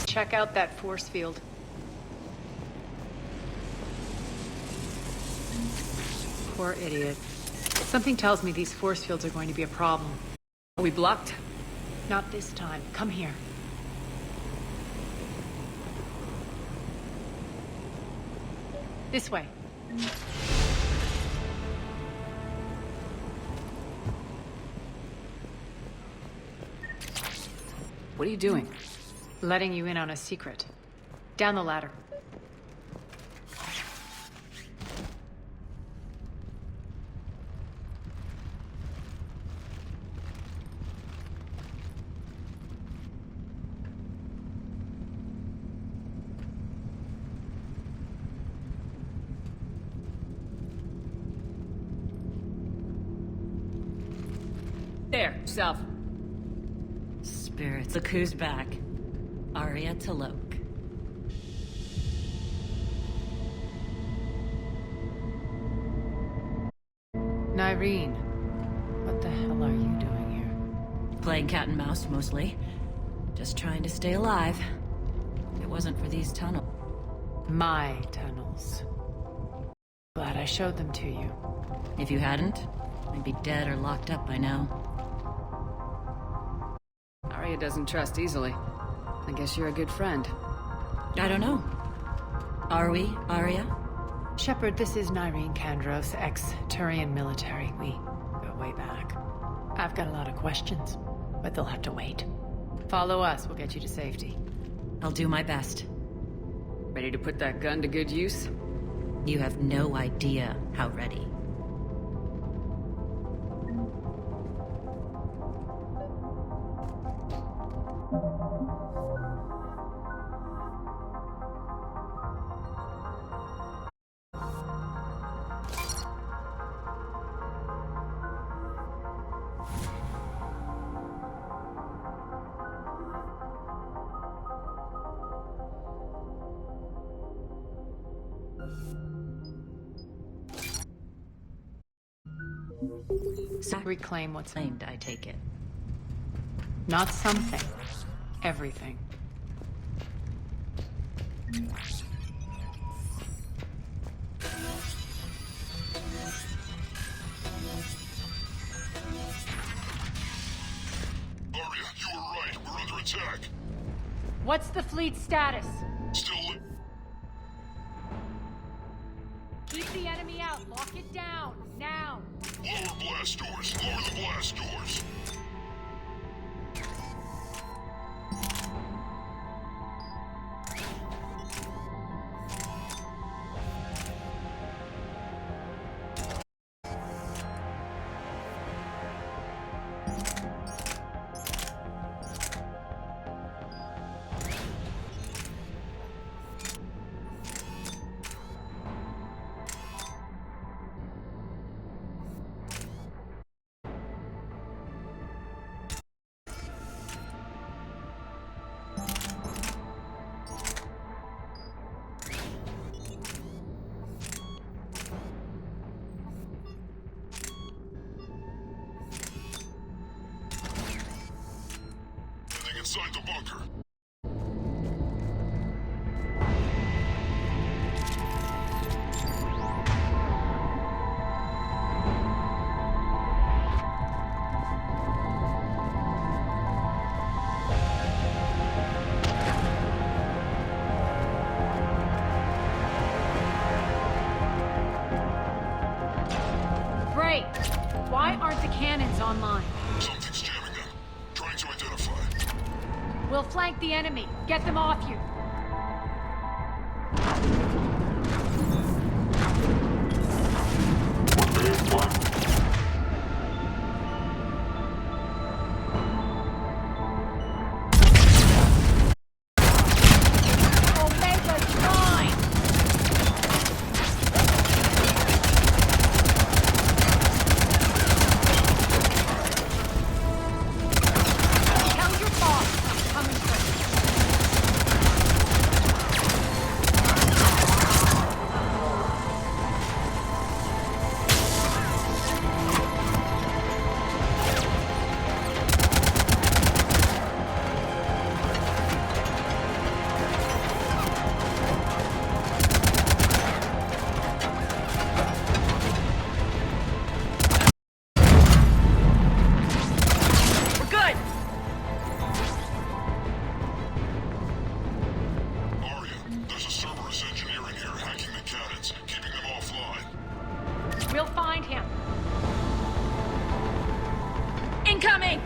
Check out that force field. Poor idiot. Something tells me these force fields are going to be a problem. Are we blocked? Not this time. Come here. This way. What are you doing? Letting you in on a secret. Down the ladder. There, south. Spirits, look who's back. Arya T'Loak. Nyreen, what the hell are you doing here? Playing cat and mouse, mostly. Just trying to stay alive. If it wasn't for these tunnels. My tunnels. Glad I showed them to you. If you hadn't, I'd be dead or locked up by now. Arya doesn't trust easily. I guess you're a good friend. I don't know. Are we, Arya? Shepard, this is Nyreen Kandros, ex-Turian military. We go way back. I've got a lot of questions, but they'll have to wait. Follow us, we'll get you to safety. I'll do my best. Ready to put that gun to good use? You have no idea how ready. Reclaim what's claimed, I take it. Not something. Everything. Arya, you were right. We're under attack. What's the fleet status? Still Keep the enemy out. Lock it down. Now. lower blast doors. Lower the blast doors. inside the bunker. Great. Why aren't the cannons online? Something's jamming them. Trying to identify. We'll flank the enemy. Get them off you. Omega's mine! Tell your boss I'm coming for you. We're good! Arya, there's a Cerberus engineer in here hacking the cannons, keeping them offline. We'll find him. Incoming!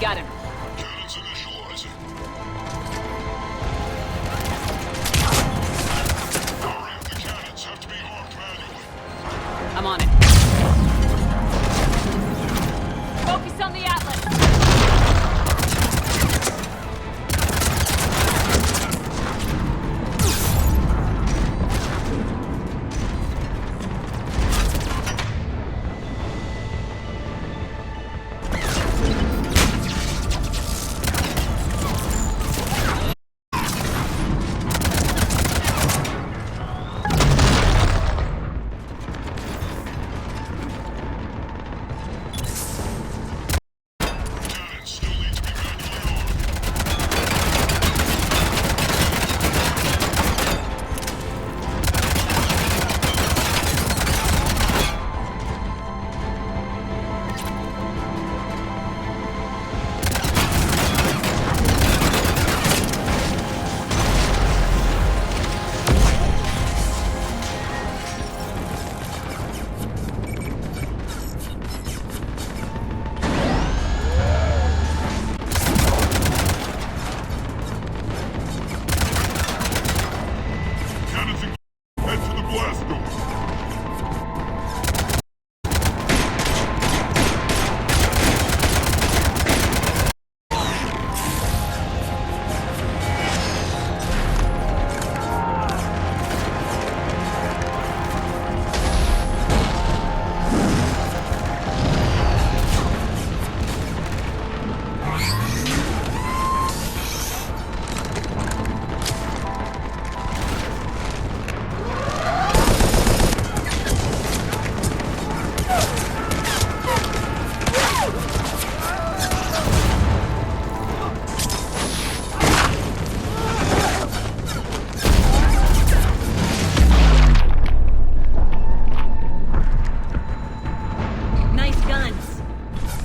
Got him. Cannons initializing. Arya, the cannons have to be armed manually. I'm on it. Focus on the Atlas. Cannons still need to be manually armed. Cannons in. Head to the blast door. Nice guns.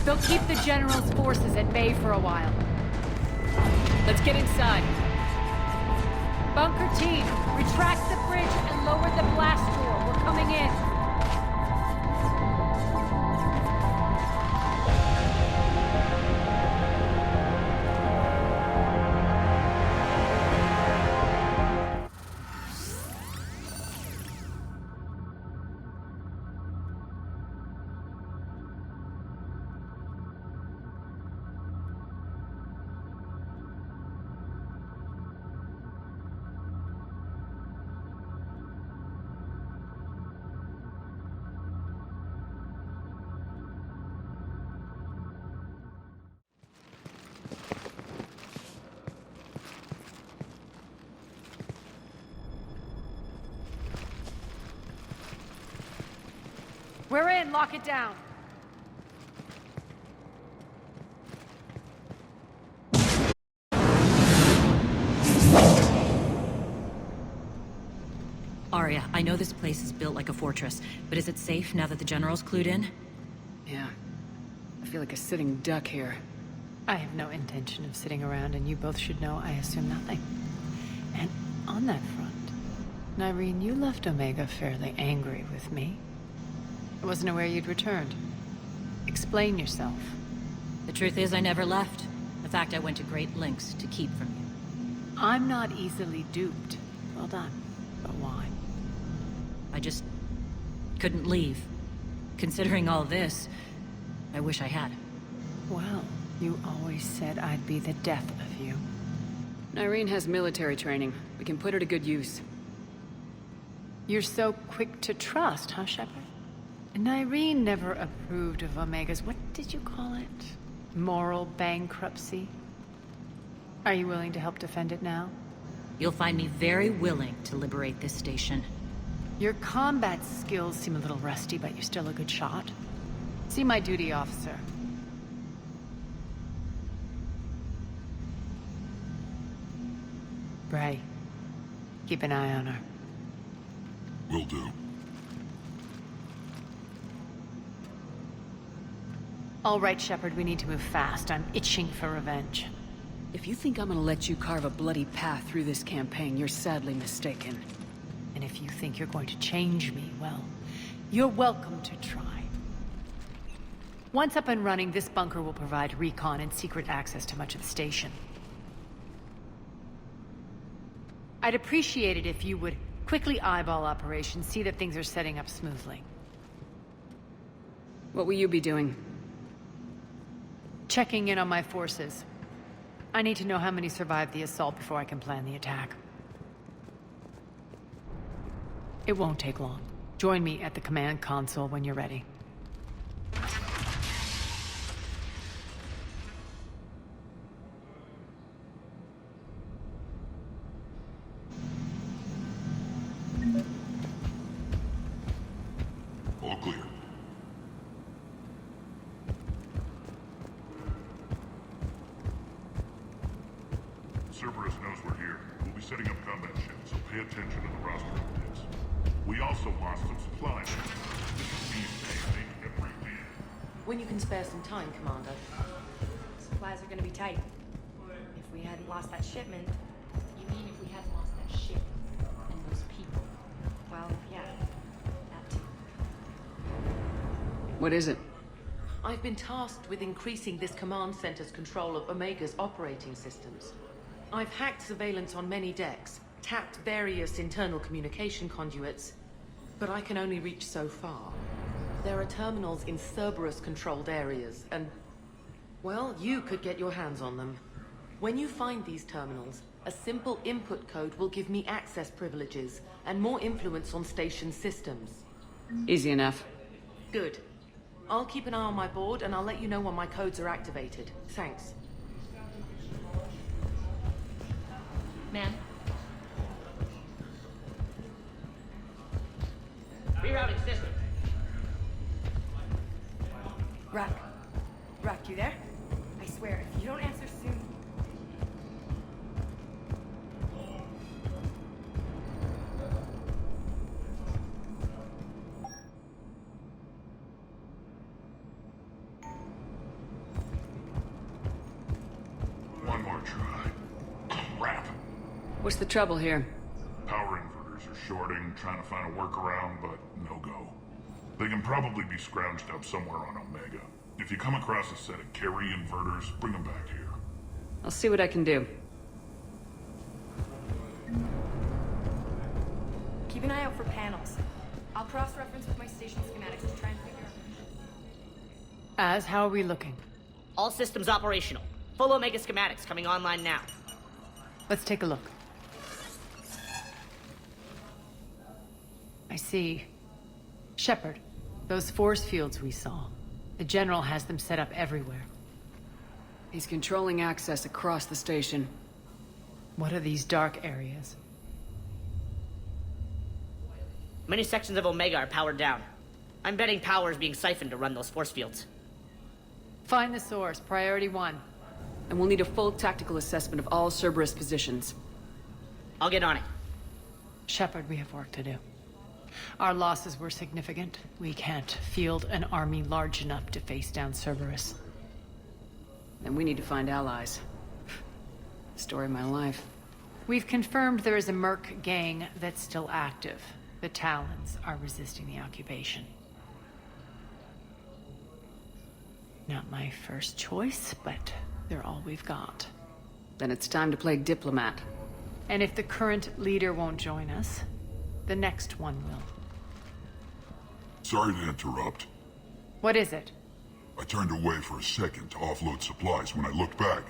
They'll keep the General's forces at bay for a while. Let's get inside. Bunker team, retract the bridge and lower the blast door. We're coming in. We're in. Lock it down. Arya, I know this place is built like a fortress, but is it safe now that the General's clued in? Yeah. I feel like a sitting duck here. I have no intention of sitting around, and you both should know I assume nothing. And on that front, Nyreen, you left Omega fairly angry with me. I wasn't aware you'd returned. Explain yourself. The truth is, I never left. In fact, I went to great lengths to keep from you. I'm not easily duped. Well done. But why? I just couldn't leave. Considering all this, I wish I had. Well, you always said I'd be the death of you. Nyreen has military training. We can put her to good use. You're so quick to trust, huh, Shepard? Nyreen never approved of Omega's, what did you call it? Moral bankruptcy? Are you willing to help defend it now? You'll find me very willing to liberate this station. Your combat skills seem a little rusty, but you're still a good shot. See my duty officer. Bray, keep an eye on her. Will do. All right, Shepard, we need to move fast. I'm itching for revenge. If you think I'm gonna let you carve a bloody path through this campaign, you're sadly mistaken. And if you think you're going to change me, well, you're welcome to try. Once up and running, this bunker will provide recon and secret access to much of the station. I'd appreciate it if you would quickly eyeball operations, see that things are setting up smoothly. What will you be doing? Checking in on my forces. I need to know how many survived the assault before I can plan the attack. It won't take long. Join me at the command console when you're ready. All clear. Cerberus knows we're here. We'll be setting up combat ships, so pay attention to the roster updates. We also lost some supplies. This is being paid every day. When you can spare some time, Commander. Supplies are gonna be tight. If we hadn't lost that shipment... You mean if we hadn't lost that ship and those people? Well, yeah. That too. What is it? I've been tasked with increasing this command center's control of Omega's operating systems. I've hacked surveillance on many decks, tapped various internal communication conduits, but I can only reach so far. There are terminals in Cerberus-controlled areas, and... well, you could get your hands on them. When you find these terminals, a simple input code will give me access privileges and more influence on station systems. Easy enough. Good. I'll keep an eye on my board, and I'll let you know when my codes are activated. Thanks. Man, rerouting system. Rock, you there? I swear, if you don't answer soon... One more try. Crap. What's the trouble here? Power inverters are shorting, trying to find a workaround, but no go. They can probably be scrounged up somewhere on Omega. If you come across a set of carry inverters, bring them back here. I'll see what I can do. Keep an eye out for panels. I'll cross-reference with my station schematics to try and figure out... How are we looking? All systems operational. Full Omega schematics coming online now. Let's take a look. I see. Shepard, those force fields we saw. The General has them set up everywhere. He's controlling access across the station. What are these dark areas? Many sections of Omega are powered down. I'm betting power is being siphoned to run those force fields. Find the source, priority 1. And we'll need a full tactical assessment of all Cerberus positions. I'll get on it. Shepard, we have work to do. Our losses were significant. We can't field an army large enough to face down Cerberus. Then we need to find allies. Story of my life. We've confirmed there is a Merc gang that's still active. The Talons are resisting the occupation. Not my first choice, but they're all we've got. Then it's time to play diplomat. And if the current leader won't join us, the next one will. Sorry to interrupt. What is it? I turned away for a second to offload supplies. When I looked back,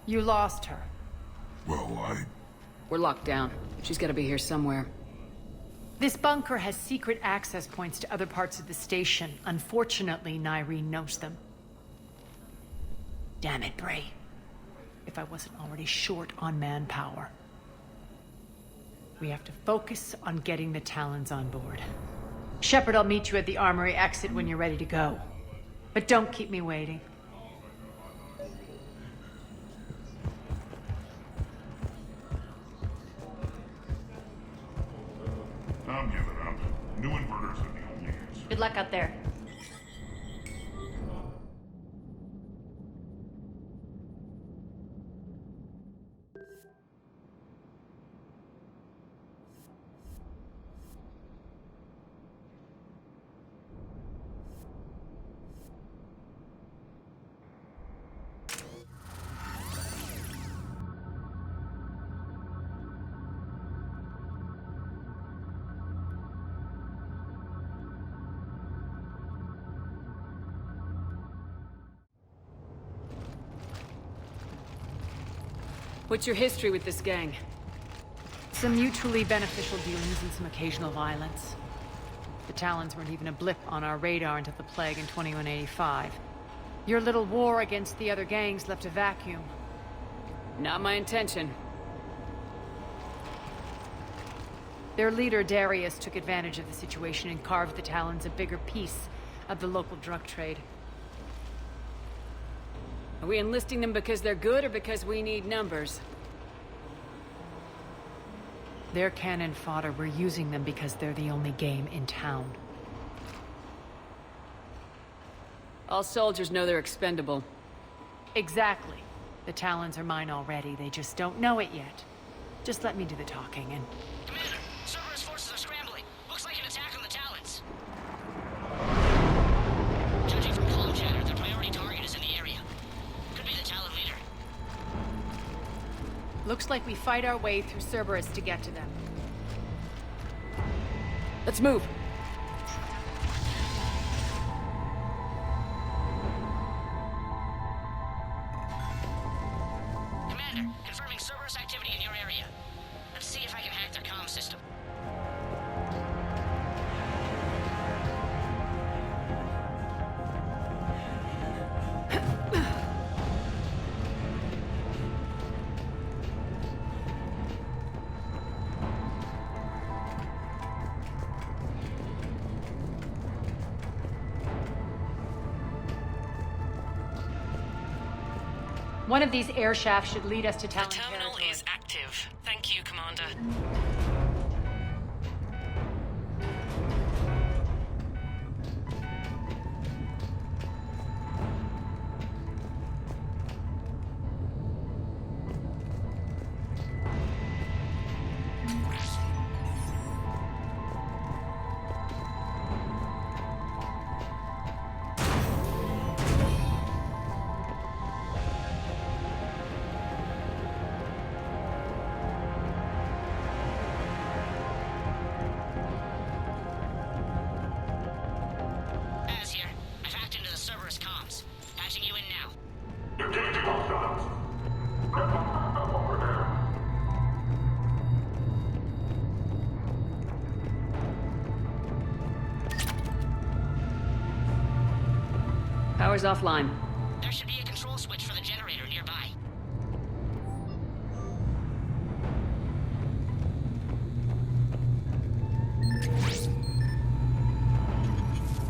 You lost her. well, We're locked down. She's gotta be here somewhere. This bunker has secret access points to other parts of the station. Unfortunately, Nyreen knows them. Damn it, Bray. If I wasn't already short on manpower. We have to focus on getting the Talons on board. Shepard, I'll meet you at the armory exit when you're ready to go. But don't keep me waiting. I'm giving up. New inverters are the only answer. Good luck out there. What's your history with this gang? Some mutually beneficial dealings and some occasional violence. The Talons weren't even a blip on our radar until the Plague in 2185. Your little war against the other gangs left a vacuum. Not my intention. Their leader, Darius, took advantage of the situation and carved the Talons a bigger piece of the local drug trade. Are we enlisting them because they're good or because we need numbers? They're cannon fodder. We're using them because they're the only game in town. All soldiers know they're expendable. Exactly. The Talons are mine already. They just don't know it yet. Just let me do the talking and... Commander, Cerberus forces are scrambling. Looks like an attack on the Talons. Judging from comm chatter, their priority target is in the area. Could be the Talon leader. Looks like we fight our way through Cerberus to get to them. Let's move. Commander, confirming Cerberus activity in your area. Let's see if I can hack their comm system. One of these air shafts should lead us to Talon Terminal territory. is active. Thank you, Commander. Az here. I've hacked into the Cerberus comms. Patching you in now. Engaging hostiles. Power's offline. There should be a control switch for the generator nearby.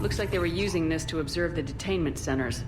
Looks like they were using this to observe the detainment centers.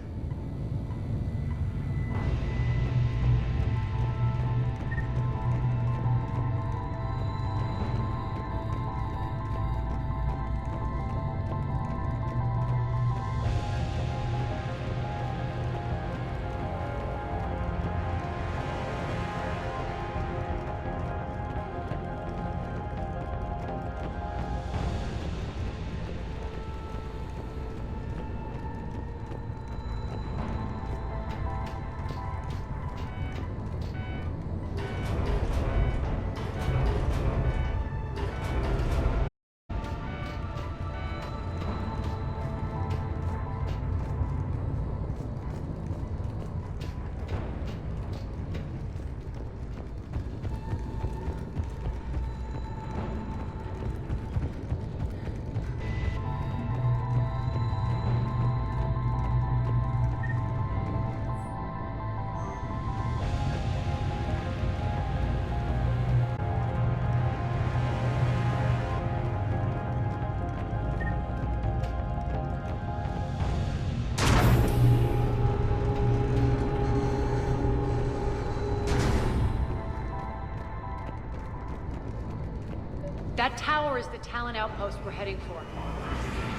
That tower is the Talon outpost we're heading for.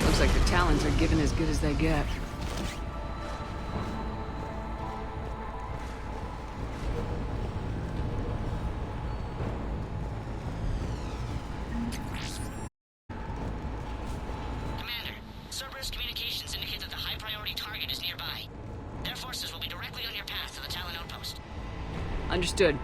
Looks like the Talons are giving as good as they get. Commander, Cerberus communications indicate that the high-priority target is nearby. Their forces will be directly on your path to the Talon outpost. Understood.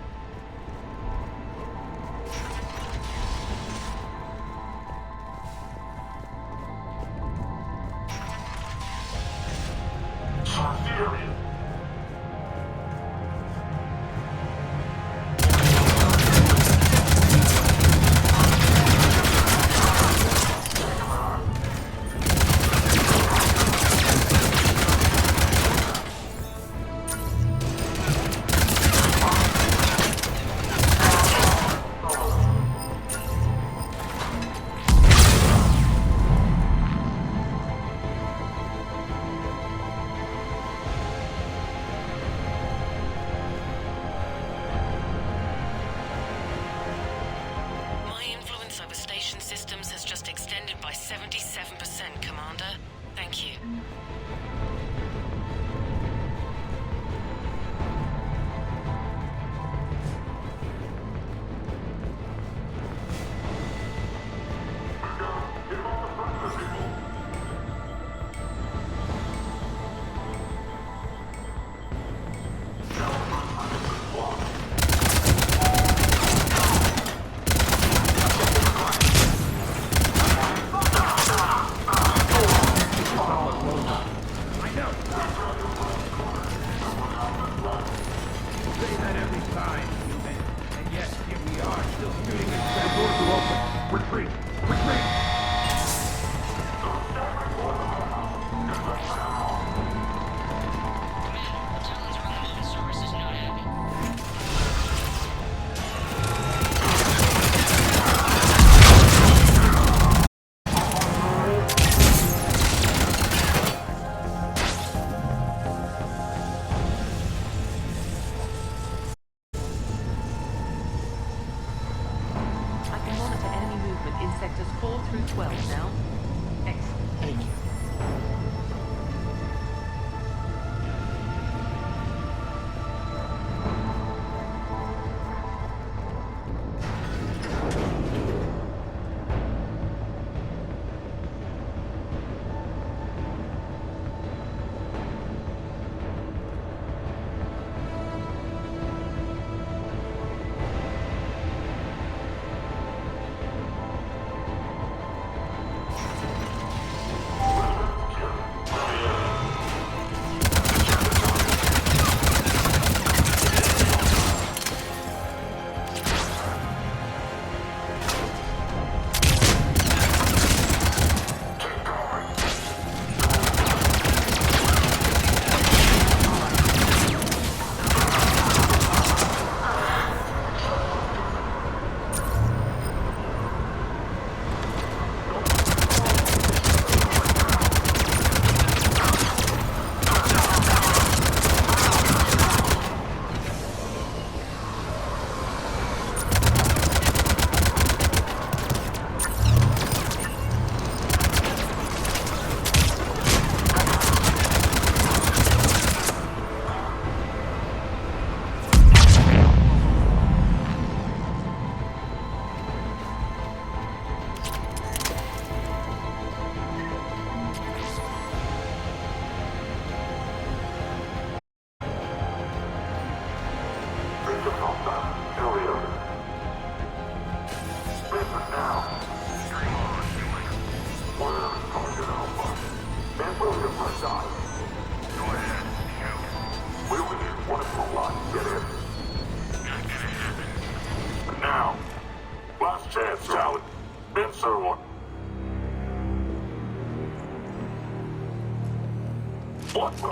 Back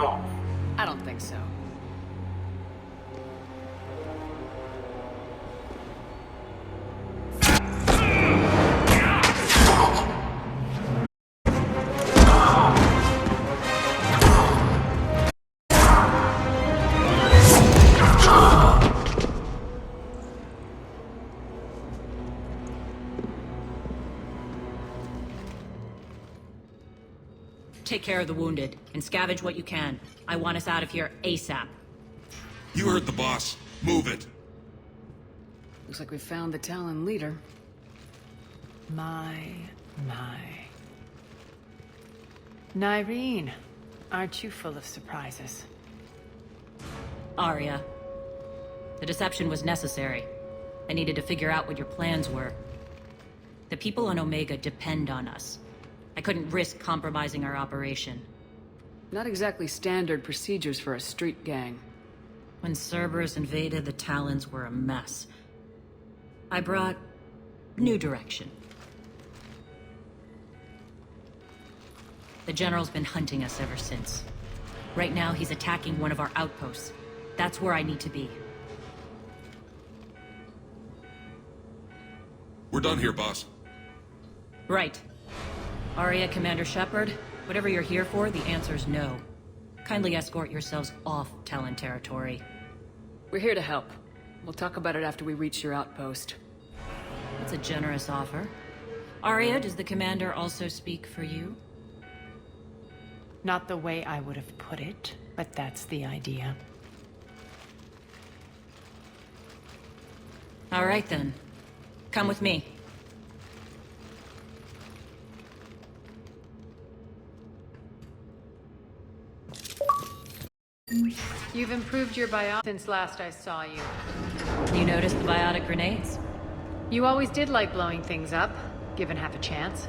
off! I don't think so. Take care of the wounded, and scavenge what you can. I want us out of here ASAP. You heard the boss. Move it. Looks like we found the Talon leader. My. Nyreen, aren't you full of surprises? Arya. The deception was necessary. I needed to figure out what your plans were. The people on Omega depend on us. I couldn't risk compromising our operation. Not exactly standard procedures for a street gang. When Cerberus invaded, the Talons were a mess. I brought new direction. The General's been hunting us ever since. Right now, he's attacking one of our outposts. That's where I need to be. We're done here, boss. Right. Arya, Commander Shepard, whatever you're here for, the answer's no. Kindly escort yourselves off Talon territory. We're here to help. We'll talk about it after we reach your outpost. That's a generous offer. Arya, does the Commander also speak for you? Not the way I would have put it, but that's the idea. All right then. Come with me. You've improved your bio since last I saw you. You noticed the biotic grenades? You always did like blowing things up, given half a chance.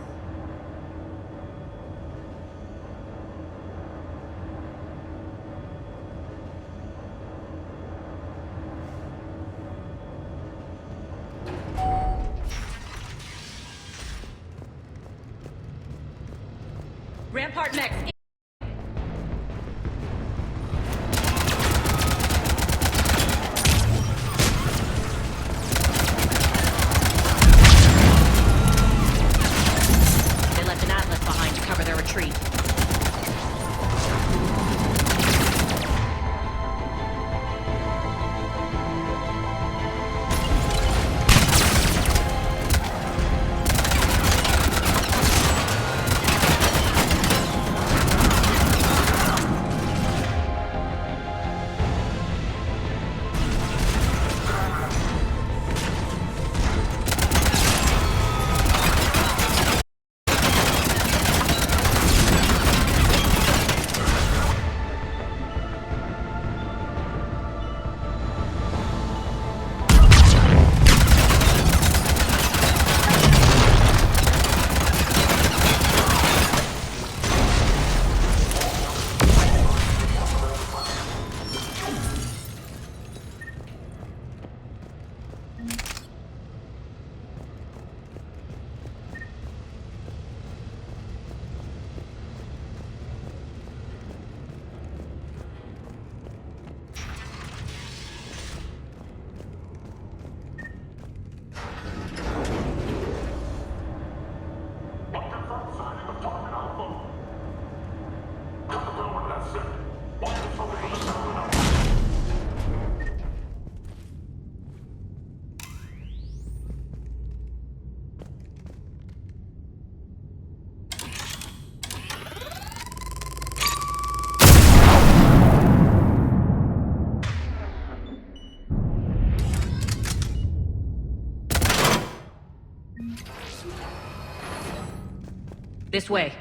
Rampart mech! They left an Atlas behind to cover their retreat. This way.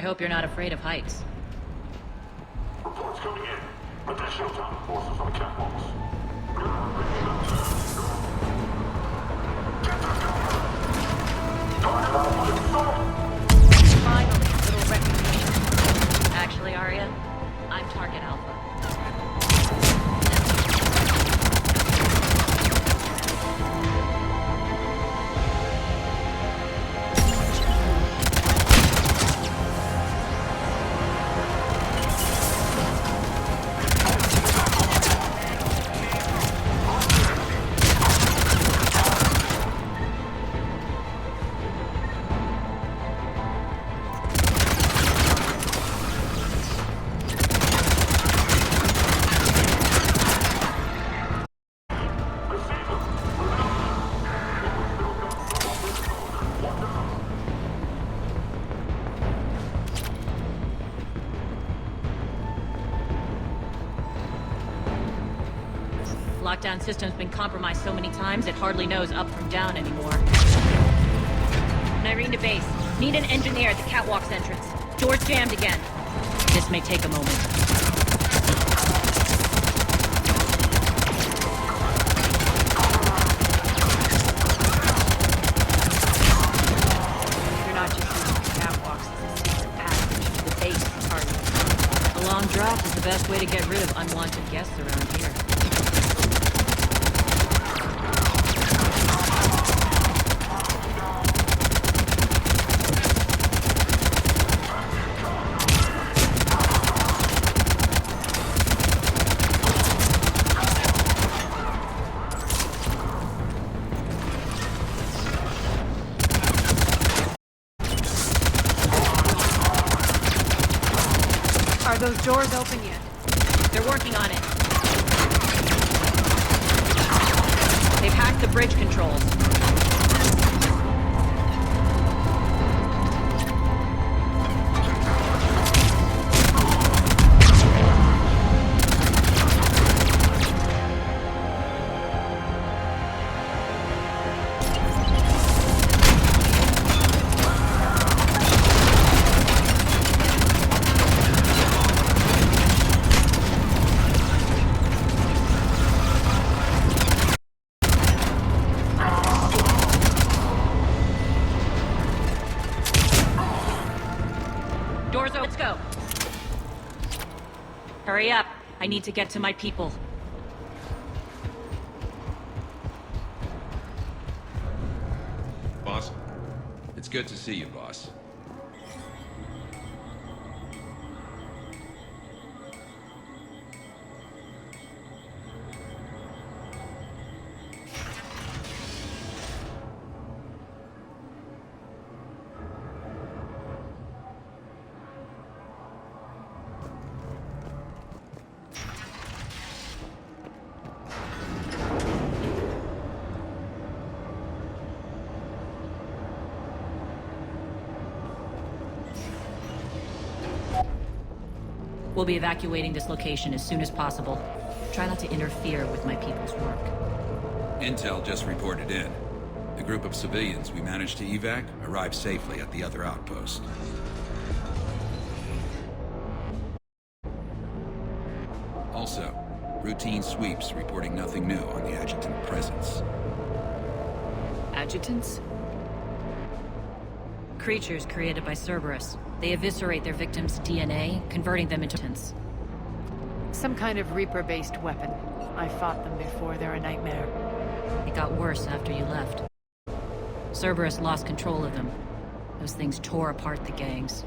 hope you're not afraid of heights. Reports coming in. Additional task forces on catwalks. Finally, a little recognition. Actually, Arya, I'm Target Alpha. Lockdown system's been compromised so many times it hardly knows up from down anymore. Nyreen to base. Need an engineer at the catwalk's entrance. Door's jammed again. This may take a moment. You're not just using the catwalks as a secret passage to the base, are you? A long draft is the best way to get rid of unwanted guests around here. Are those doors open yet? They're working on it. They've hacked the bridge controls. Doors open. Let's go. Hurry up. I need to get to my people. Boss? It's good to see you, boss. We'll be evacuating this location as soon as possible. Try not to interfere with my people's work. Intel just reported in. The group of civilians we managed to evac arrived safely at the other outpost. Also, routine sweeps reporting nothing new on the adjutant presence. Adjutants? Creatures created by Cerberus. They eviscerate their victims' DNA, converting them into mutants. Some kind of Reaper-based weapon. I fought them before, they're a nightmare. It got worse after you left. Cerberus lost control of them. Those things tore apart the gangs,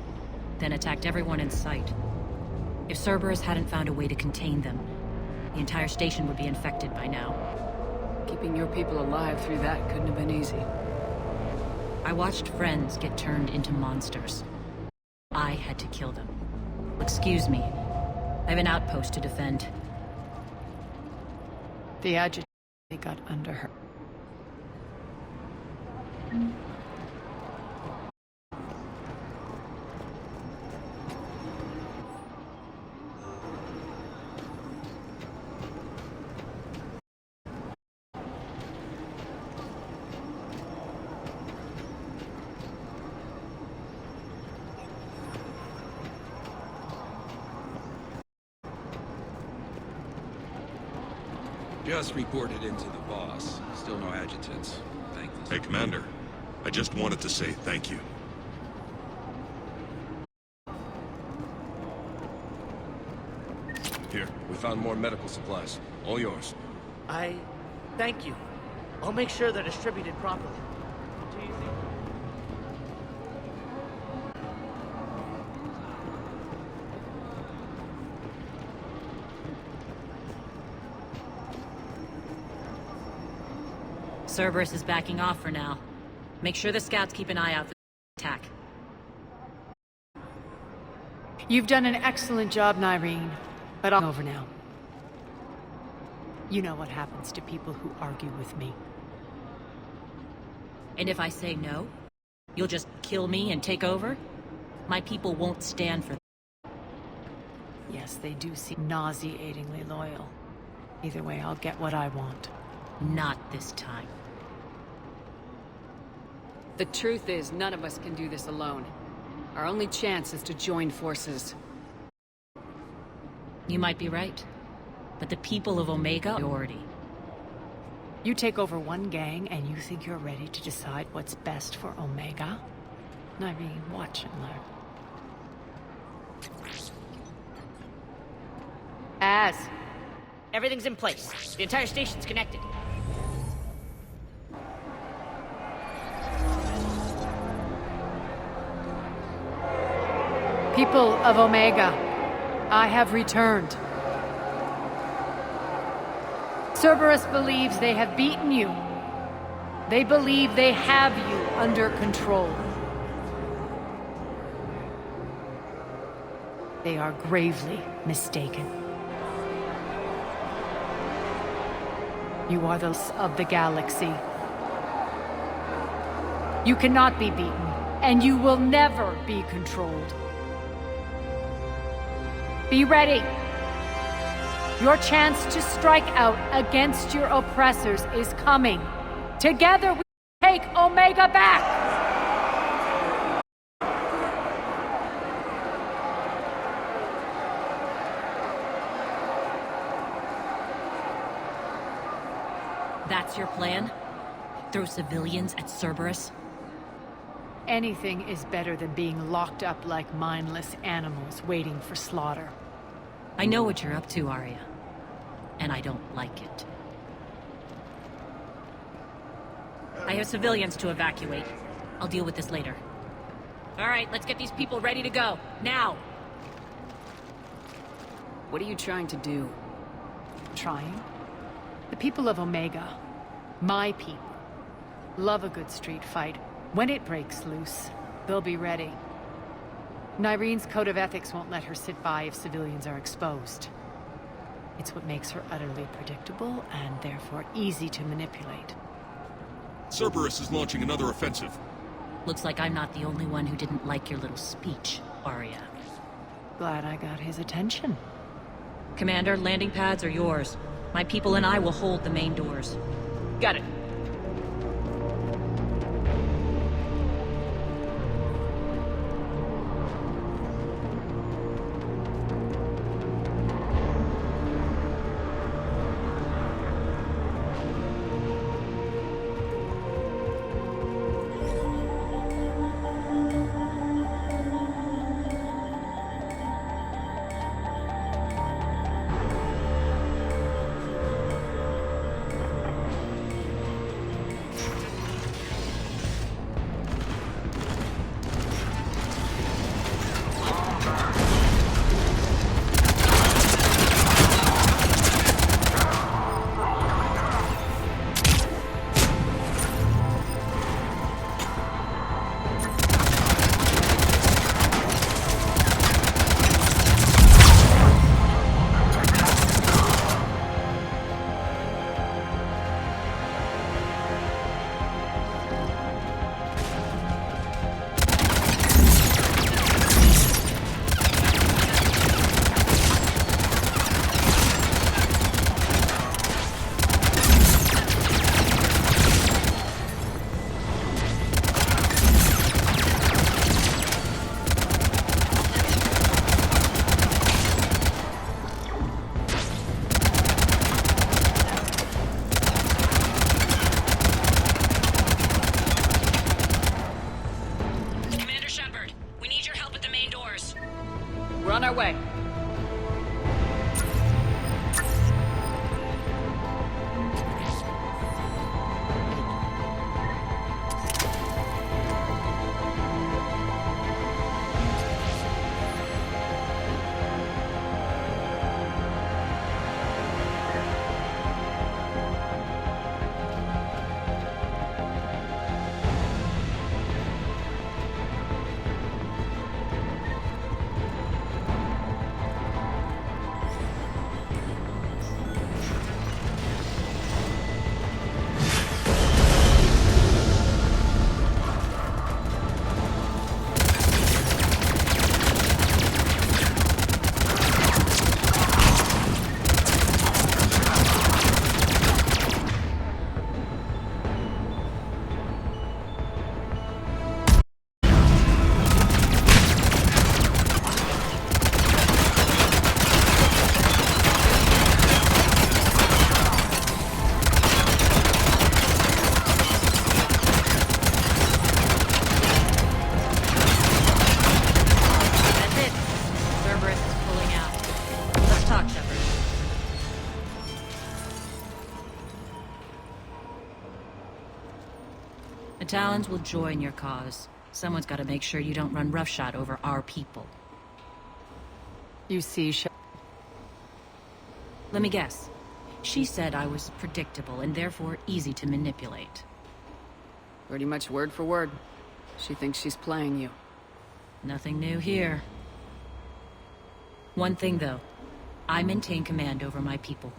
then attacked everyone in sight. If Cerberus hadn't found a way to contain them, the entire station would be infected by now. Keeping your people alive through that couldn't have been easy. I watched friends get turned into monsters. I had to kill them. Excuse me. I have an outpost to defend. The adjutant got under her. Just reported into the boss. Still no adjutants. Thankless. Hey, Commander. I just wanted to say thank you. Here, we found more medical supplies. All yours. Thank you. I'll make sure they're distributed properly. Cerberus is backing off for now. Make sure the scouts keep an eye out for the attack. You've done an excellent job, Nyreen, but I'm over now. You know what happens to people who argue with me. And if I say no, you'll just kill me and take over? My people won't stand for that. Yes, they do seem nauseatingly loyal. Either way, I'll get what I want. Not this time. The truth is, none of us can do this alone. Our only chance is to join forces. You might be right. But the people of Omega are priority. You take over one gang and you think you're ready to decide what's best for Omega? Nyreen, watch and learn. Everything's in place. The entire station's connected. People of Omega, I have returned. Cerberus believes they have beaten you. They believe they have you under control. They are gravely mistaken. You are the of the galaxy. You cannot be beaten, and you will never be controlled. Be ready. Your chance to strike out against your oppressors is coming. Together we take Omega back! That's your plan? Throw civilians at Cerberus? Anything is better than being locked up like mindless animals waiting for slaughter. I know what you're up to, Arya. And I don't like it. I have civilians to evacuate. I'll deal with this later. All right, let's get these people ready to go. Now! What are you trying to do? Trying? The people of Omega, my people, love a good street fight. When it breaks loose, they'll be ready. Nyreen's code of ethics won't let her sit by if civilians are exposed. It's what makes her utterly predictable and therefore easy to manipulate. Cerberus is launching another offensive. Looks like I'm not the only one who didn't like your little speech, Arya. Glad I got his attention. Commander, landing pads are yours. My people and I will hold the main doors. Got it. The Talons will join your cause. Someone's got to make sure you don't run roughshod over our people. You see, Let me guess. She said I was predictable and therefore easy to manipulate. Pretty much word for word. She thinks she's playing you. Nothing new here. One thing, though. I maintain command over my people.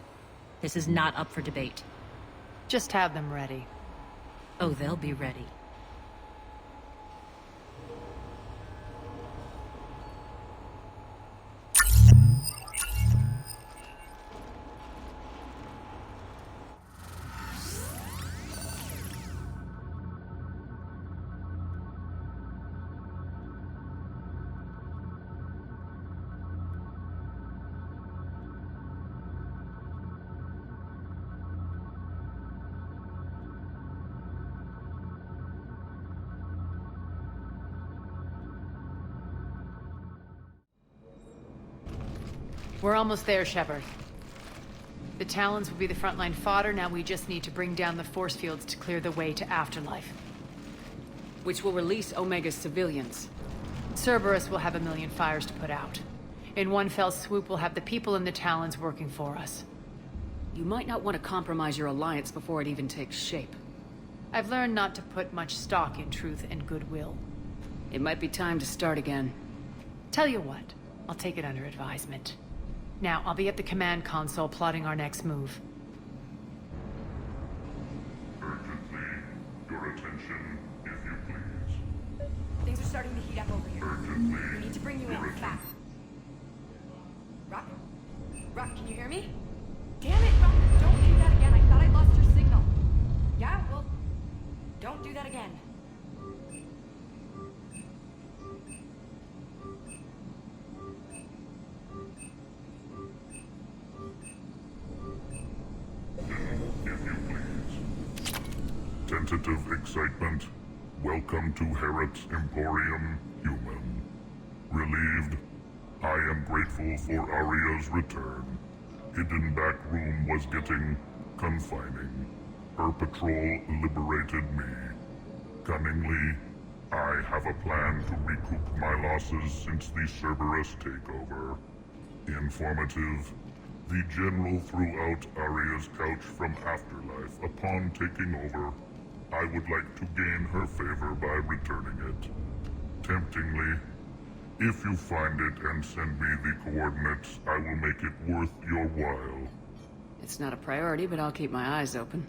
This is not up for debate. Just have them ready. Oh, they'll be ready. We're almost there, Shepard. The Talons will be the frontline fodder, now we just need to bring down the force fields to clear the way to Afterlife. Which will release Omega's civilians. Cerberus will have a million fires to put out. In one fell swoop, we'll have the people in the Talons working for us. You might not want to compromise your alliance before it even takes shape. I've learned not to put much stock in truth and goodwill. It might be time to start again. Tell you what, I'll take it under advisement. Now, I'll be at the command console plotting our next move. Urgently, your attention, if you please. Things are starting to heat up over here. Urgently. We need to bring you in fast. Rock? Rock, can you hear me? Damn it, Rock! Don't do that again. I thought I lost your signal. Yeah, well, don't do that again. Tentative excitement. Welcome to Harrot's Emporium, human. Relieved. I am grateful for Aria's return. Hidden back room was getting confining. Her patrol liberated me. Cunningly, I have a plan to recoup my losses since the Cerberus takeover. Informative. The General threw out Aria's couch from Afterlife upon taking over. I would like to gain her favor by returning it. Temptingly, if you find it and send me the coordinates, I will make it worth your while. It's not a priority, but I'll keep my eyes open.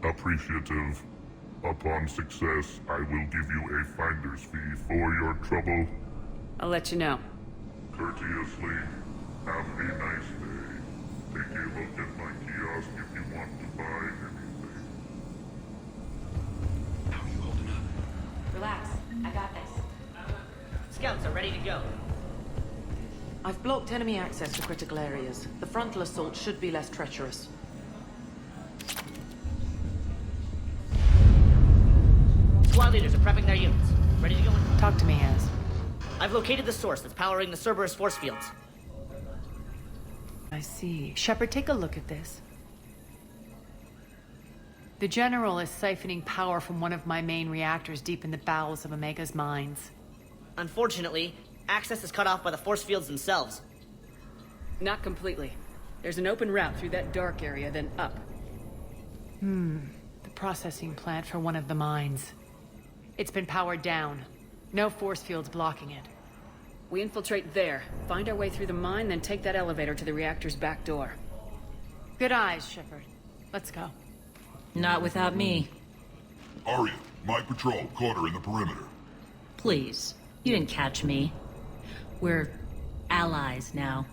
Appreciative. Upon success, I will give you a finder's fee for your trouble. I'll let you know. Courteously, have a nice day. Take a look at my kiosk if you want to buy anything. Relax. I got this. Scouts are ready to go. I've blocked enemy access to critical areas. The frontal assault should be less treacherous. Squad leaders are prepping their units. Ready to go in? Talk to me, Az. I've located the source that's powering the Cerberus force fields. I see. Shepard, take a look at this. The General is siphoning power from one of my main reactors deep in the bowels of Omega's mines. Unfortunately, access is cut off by the force fields themselves. Not completely. There's an open route through that dark area, then up. The processing plant for one of the mines. It's been powered down. No force fields blocking it. We infiltrate there, find our way through the mine, then take that elevator to the reactor's back door. Good eyes, Shepard. Let's go. Not without me. Aria, my patrol caught her in the perimeter. Please. You didn't catch me. We're allies now.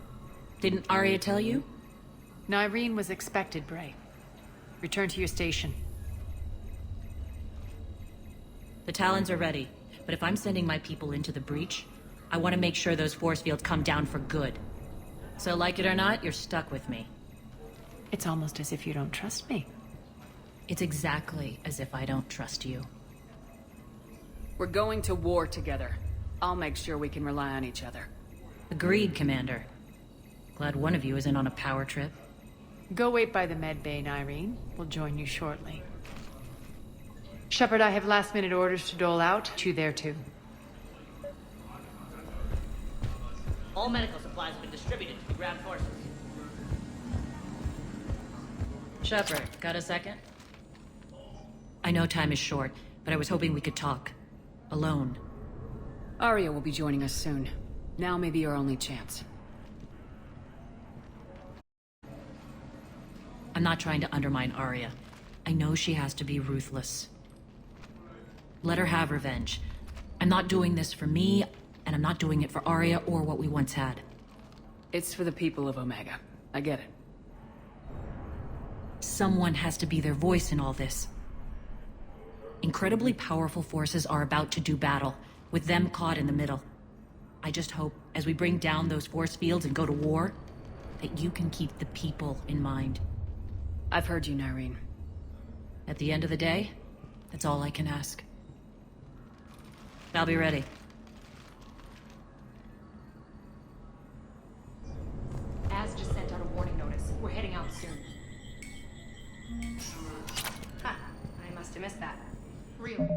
Didn't Aria tell you? Nyreen was expected, Bray. Return to your station. The Talons are ready, but if I'm sending my people into the breach, I want to make sure those force fields come down for good. So like it or not, you're stuck with me. It's almost as if you don't trust me. It's exactly as if I don't trust you. We're going to war together. I'll make sure we can rely on each other. Agreed, Commander. Glad one of you isn't on a power trip. Go wait by the med bay, Nyreen. We'll join you shortly. Shepard, I have last-minute orders to dole out. You there, too. All medical supplies have been distributed to the ground forces. Shepard, got a second? I know time is short, but I was hoping we could talk. Alone. Arya will be joining us soon. Now may be your only chance. I'm not trying to undermine Arya. I know she has to be ruthless. Let her have revenge. I'm not doing this for me, and I'm not doing it for Arya or what we once had. It's for the people of Omega. I get it. Someone has to be their voice in all this. Incredibly powerful forces are about to do battle, with them caught in the middle. I just hope, as we bring down those force fields and go to war, that you can keep the people in mind. I've heard you, Nyreen. At the end of the day, that's all I can ask. I'll be ready. Az just sent out a warning notice. We're heading out soon. Ha! I must have missed that. Really?